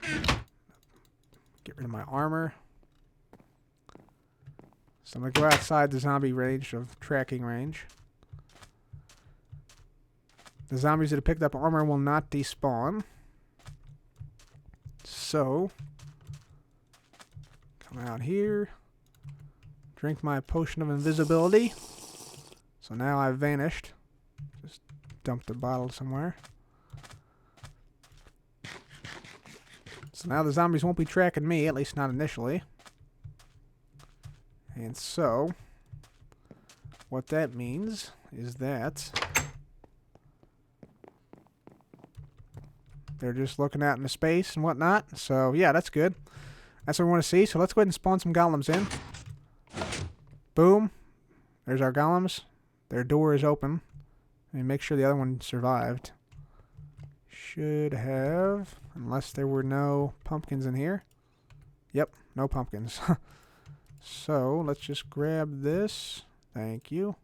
Get rid of my armor. So I'm going to go outside the zombie range of tracking range. The zombies that have picked up armor will not despawn. So, come out here. Drink my potion of invisibility. So now I've vanished. Just dumped the bottle somewhere. So now the zombies won't be tracking me, at least not initially. And so, what that means is that they're just looking out into space and whatnot. So, yeah, that's good. That's what we want to see. So let's go ahead and spawn some golems in. Boom. There's our golems. Their door is open. And make sure the other one survived. Should have, unless there were no pumpkins in here. Yep, no pumpkins. So, let's just grab this. Thank you.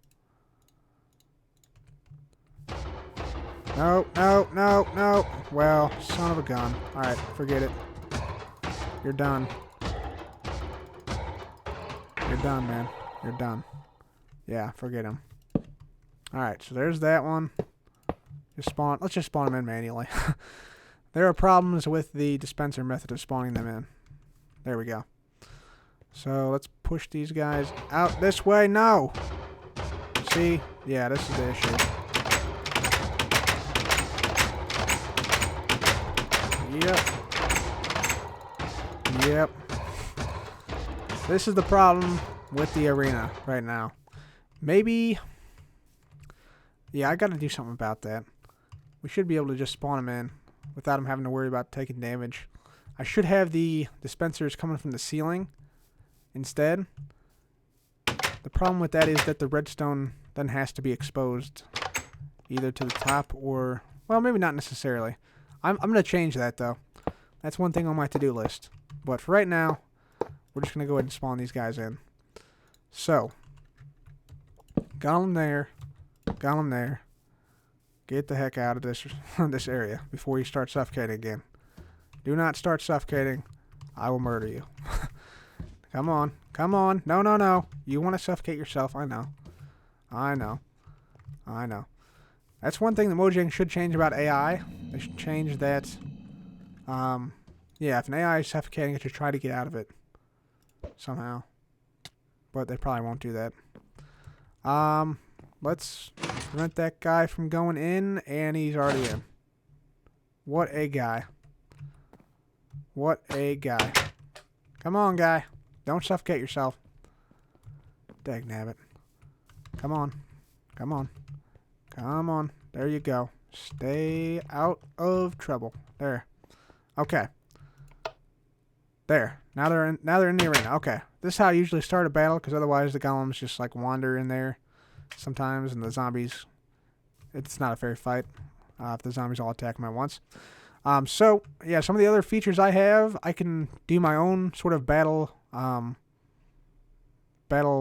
No, no, no, no. Well, son of a gun. Alright, forget it. You're done. You're done, man. You're done. Yeah, forget him. Alright, so there's that one. Just spawn. Let's just spawn them in manually. There are problems with the dispenser method of spawning them in. There we go. So let's push these guys out this way. No! See? Yeah, this is the issue. Yep. Yep. This is the problem with the arena right now. Maybe... Yeah, I gotta do something about that. We should be able to just spawn them in without them having to worry about taking damage. I should have the dispensers coming from the ceiling instead. The problem with that is that the redstone then has to be exposed either to the top or... Well, maybe not necessarily. I'm going to change that, though. That's one thing on my to-do list. But for right now, we're just going to go ahead and spawn these guys in. So, golem there. Golem there. Get the heck out of this this area before you start suffocating again. Do not start suffocating. I will murder you. Come on. Come on. No, no, no. You want to suffocate yourself. I know. I know. I know. That's one thing that Mojang should change about AI. They should change that. Yeah, if an AI is suffocating, it should try to get out of it. Somehow. But they probably won't do that. Let's prevent that guy from going in, and he's already in. What a guy. What a guy. Come on, guy. Don't suffocate yourself. Dagnabbit. Come on. Come on. Come on. There you go. Stay out of trouble. There. Okay. There. Now they're in the arena. Okay. This is how I usually start a battle, because otherwise the golems just like wander in there sometimes, and the zombies, it's not a fair fight if the zombies all attack them at once. So, yeah, some of the other features I have, I can do my own sort of battle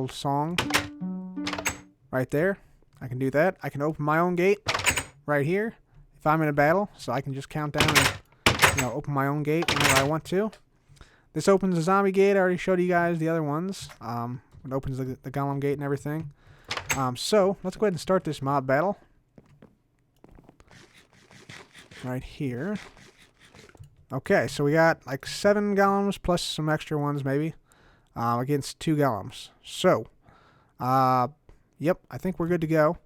song right there. I can do that. I can open my own gate right here if I'm in a battle, so I can just count down and, open my own gate whenever I want to. This opens the zombie gate. I already showed you guys the other ones. It opens the golem gate and everything. So, let's go ahead and start this mob battle. Right here. Okay, so we got like 7 golems plus some extra ones maybe. Against 2 golems. So, yep, I think we're good to go.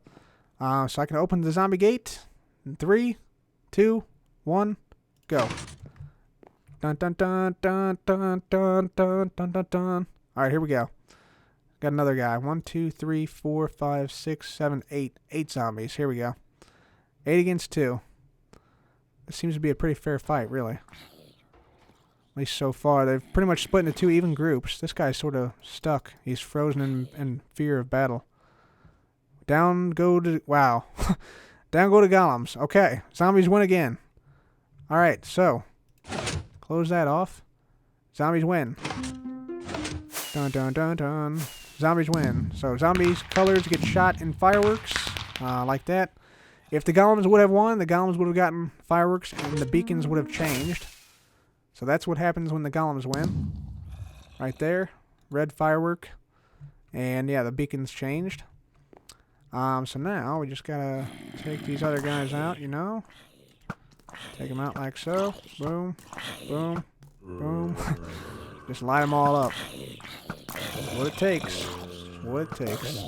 So I can open the zombie gate. In 3, 2, 1, go. Dun dun dun dun dun dun dun dun dun dun. Alright, here we go. Got another guy. 1, 2, 3, 4, 5, 6, 7, 8. 8 zombies. Here we go. 8 against 2. This seems to be a pretty fair fight, really. At least so far. They've pretty much split into 2 even groups. This guy's sort of stuck. He's frozen in fear of battle. Down go to... Wow. Down go to golems. Okay. Zombies win again. Alright, so... Close that off. Zombies win. Dun dun dun dun. Zombies win. So zombies' colors get shot in fireworks. like that. If the golems would have won, the golems would have gotten fireworks and the beacons would have changed. So that's what happens when the golems win. Right there. Red firework. And yeah, the beacons changed. So now we just gotta take these other guys out, you know. Take them out like so. Boom. Boom. Boom. Just light them all up. What it takes. What it takes.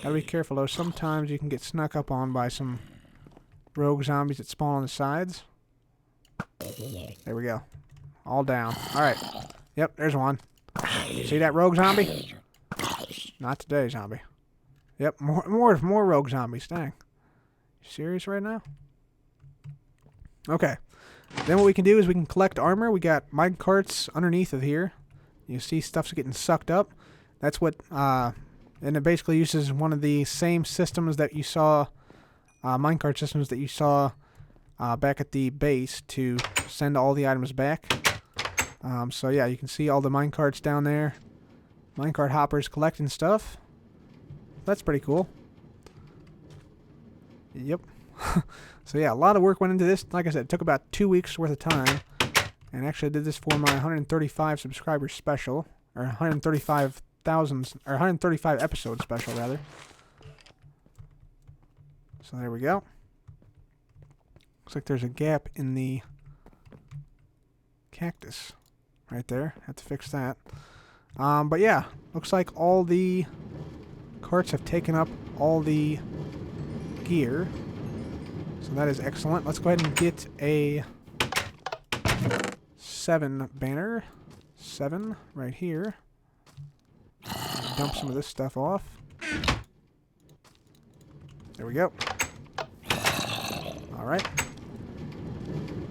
Gotta be careful though. Sometimes you can get snuck up on by some rogue zombies that spawn on the sides. There we go. All down. Alright. Yep, there's one. See that rogue zombie? Not today, zombie. Yep, more rogue zombies. Dang. You serious right now? Okay. Then what we can do is we can collect armor. We got mine carts underneath of here. You see stuff's getting sucked up. That's what, and it basically uses one of the same systems that you saw, minecart systems that you saw back at the base to send all the items back. So yeah, you can see all the minecarts down there. Minecart hoppers collecting stuff. That's pretty cool. Yep. So yeah, a lot of work went into this. Like I said, it took about 2 weeks worth of time. And actually I did this for my 135 subscribers special. Or 135 episode special, rather. So there we go. Looks like there's a gap in the cactus. Right there. Have to fix that. But yeah, looks like all the carts have taken up all the gear. So that is excellent. Let's go ahead and get a 7 banner. 7 right here. Dump some of this stuff off. There we go. Alright.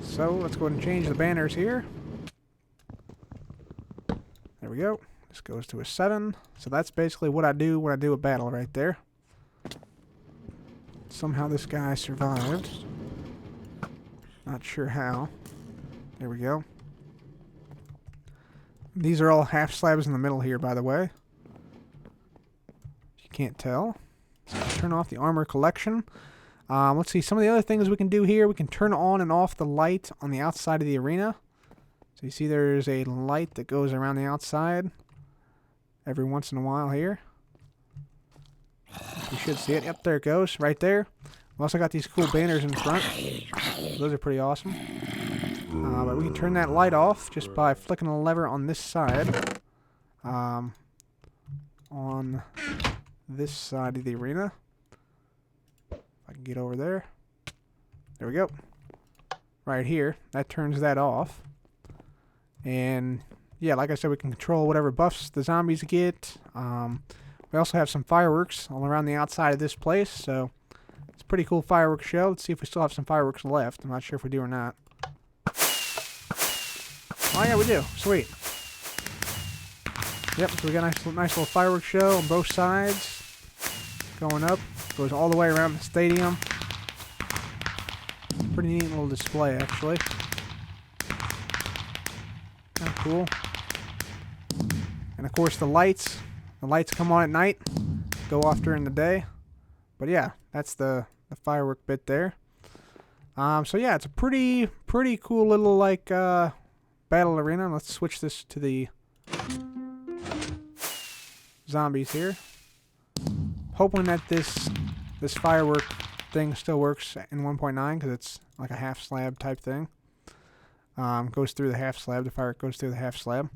So let's go ahead and change the banners here. There we go. This goes to a 7. So that's basically what I do when I do a battle right there. Somehow this guy survived. Not sure how. There we go. These are all half slabs in the middle here, by the way. If you can't tell. So turn off the armor collection. Let's see, some of the other things we can do here. We can turn on and off the light on the outside of the arena. So you see there's a light that goes around the outside every once in a while here. You should see it. Yep, there it goes, right there. We also got these cool banners in front. Those are pretty awesome. But we can turn that light off just by flicking a lever on this side. On this side of the arena. If I can get over there. There we go. Right here. That turns that off. And yeah, like I said, we can control whatever buffs the zombies get. We also have some fireworks all around the outside of this place, so it's a pretty cool fireworks show. Let's see if we still have some fireworks left. I'm not sure if we do or not. Oh yeah, we do. Sweet. Yep, so we got a nice little fireworks show on both sides. Going up. Goes all the way around the stadium. Pretty neat little display, actually. Kind of cool. And of course the lights. The lights come on at night, go off during the day. But yeah, that's the firework bit there. So yeah, it's a pretty cool little like battle arena. Let's switch this to the zombies here. Hoping that this firework thing still works in 1.9 because it's like a half slab type thing. Goes through the half slab. The firework goes through the half slab.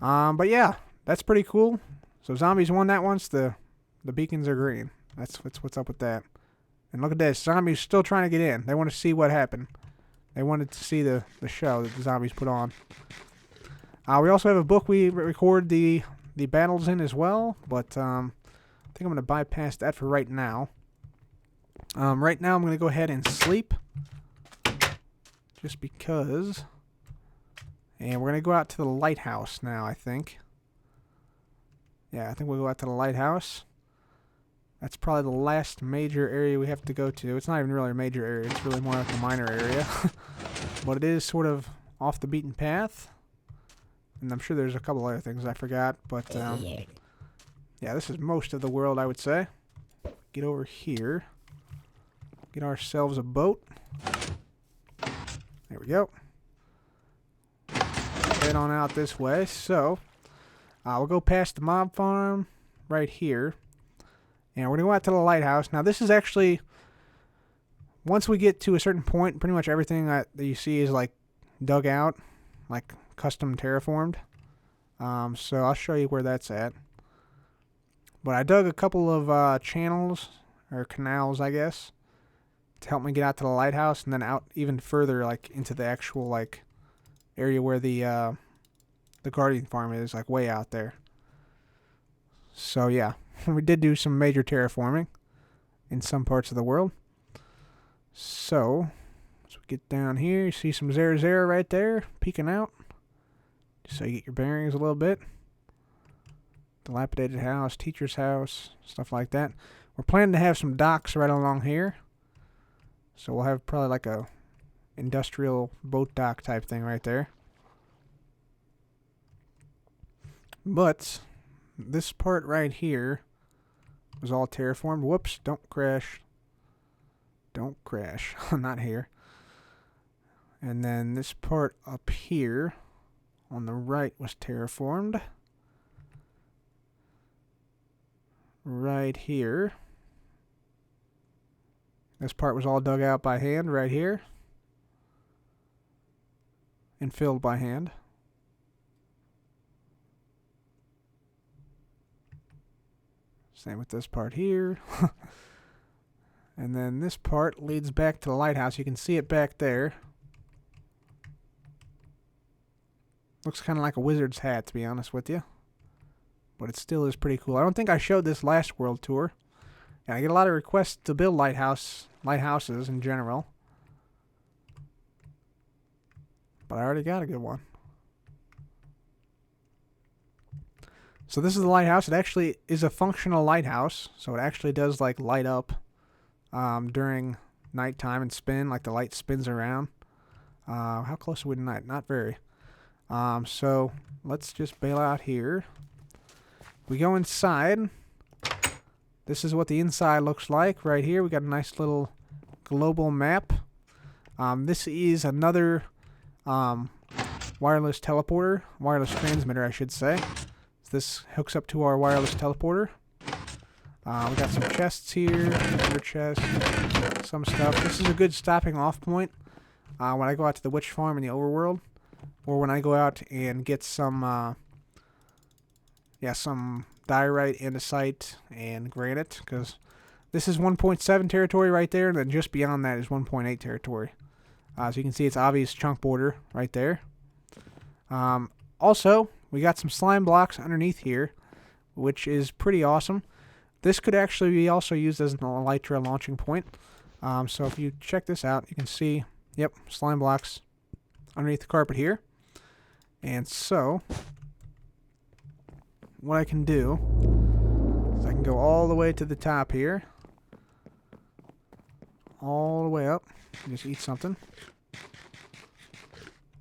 But yeah, that's pretty cool. So zombies won that once. The beacons are green. That's what's up with that. And look at this. Zombies still trying to get in. They want to see what happened. They wanted to see the show that the zombies put on. We also have a book we record the battles in as well. But I think I'm going to bypass that for right now. Right now I'm going to go ahead and sleep. Just because. And we're going to go out to the lighthouse now, I think. Yeah, I think we'll go out to the lighthouse. That's probably the last major area we have to go to. It's not even really a major area. It's really more like a minor area. But it is sort of off the beaten path. And I'm sure there's a couple other things I forgot. But, yeah, this is most of the world, I would say. get over here. Get ourselves a boat. There we go. Head on out this way. So, we'll go past the mob farm right here. And we're going to go out to the lighthouse. Now, this is actually, once we get to a certain point, pretty much everything that you see is like dug out, like custom terraformed. So I'll show you where that's at. But I dug a couple of channels, or canals, I guess, to help me get out to the lighthouse, and then out even further, like into the actual like area where the guardian farm is, like way out there. So yeah, we did do some major terraforming in some parts of the world. So as we get down here, you see some Zera right there peeking out, just so you get your bearings a little bit. Dilapidated house, teacher's house, stuff like that. We're planning to have some docks right along here. So we'll have probably like a industrial boat dock type thing right there. But this part right here was all terraformed. Whoops, don't crash. Don't crash. Not here. And then this part up here on the right was terraformed. Right here. This part was all dug out by hand right here. And filled by hand. Same with this part here. And then this part leads back to the lighthouse. You can see it back there. Looks kind of like a wizard's hat, to be honest with you. But it still is pretty cool. I don't think I showed this last world tour. And I get a lot of requests to build lighthouses in general. But I already got a good one. So this is the lighthouse. It actually is a functional lighthouse. So it actually does like light up during nighttime and spin. Like the light spins around. How close are we to night? Not very. So let's just bail out here. We go inside. This is what the inside looks like right here. We got a nice little global map. This is another wireless teleporter, wireless transmitter, I should say. So this hooks up to our wireless teleporter. We got some chests here, another chest, some stuff. This is a good stopping off point when I go out to the witch farm in the overworld, or when I go out and get some diorite, andesite, and granite, because this is 1.7 territory right there, and then just beyond that is 1.8 territory. So you can see it's obvious chunk border right there. Also, we got some slime blocks underneath here, which is pretty awesome. This could actually be also used as an elytra launching point. So if you check this out, you can see, yep, slime blocks underneath the carpet here. And so what I can do is I can go all the way to the top here, all the way up, and just eat something.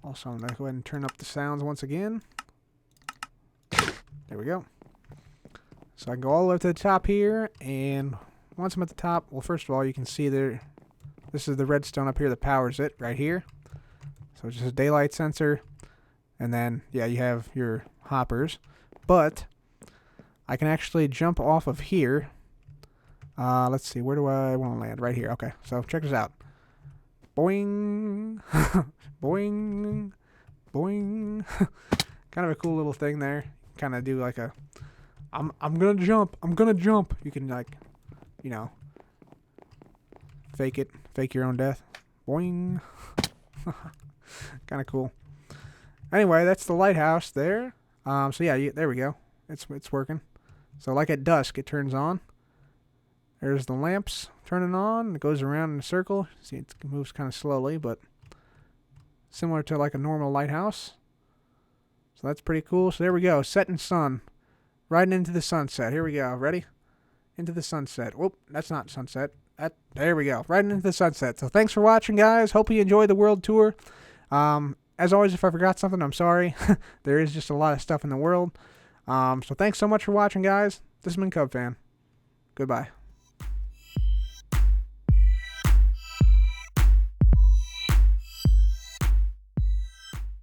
Also, I'm going to go ahead and turn up the sounds once again. There we go. So I can go all the way to the top here, and once I'm at the top, well, first of all, you can see there, this is the redstone up here that powers it right here. So it's just a daylight sensor, and then, yeah, you have your hoppers. But I can actually jump off of here. Let's see, where do I want to land? Right here. Okay, so check this out. Boing, boing, boing. Kind of a cool little thing there. Kind of do like a, I'm gonna jump. I'm gonna jump. You can like, you know, fake it, fake your own death. Boing. Kind of cool. Anyway, that's the lighthouse there. So yeah, there we go. It's working. So like at dusk, it turns on. There's the lamps turning on. It goes around in a circle. See, it moves kind of slowly, but similar to like a normal lighthouse. So that's pretty cool. So there we go. Setting sun. Riding into the sunset. Here we go. Ready? Into the sunset. Whoop, that's not sunset. There we go. Riding into the sunset. So thanks for watching, guys. Hope you enjoyed the world tour. As always, if I forgot something, I'm sorry. There is just a lot of stuff in the world. So thanks so much for watching, guys. This has been Cub Fan. Goodbye.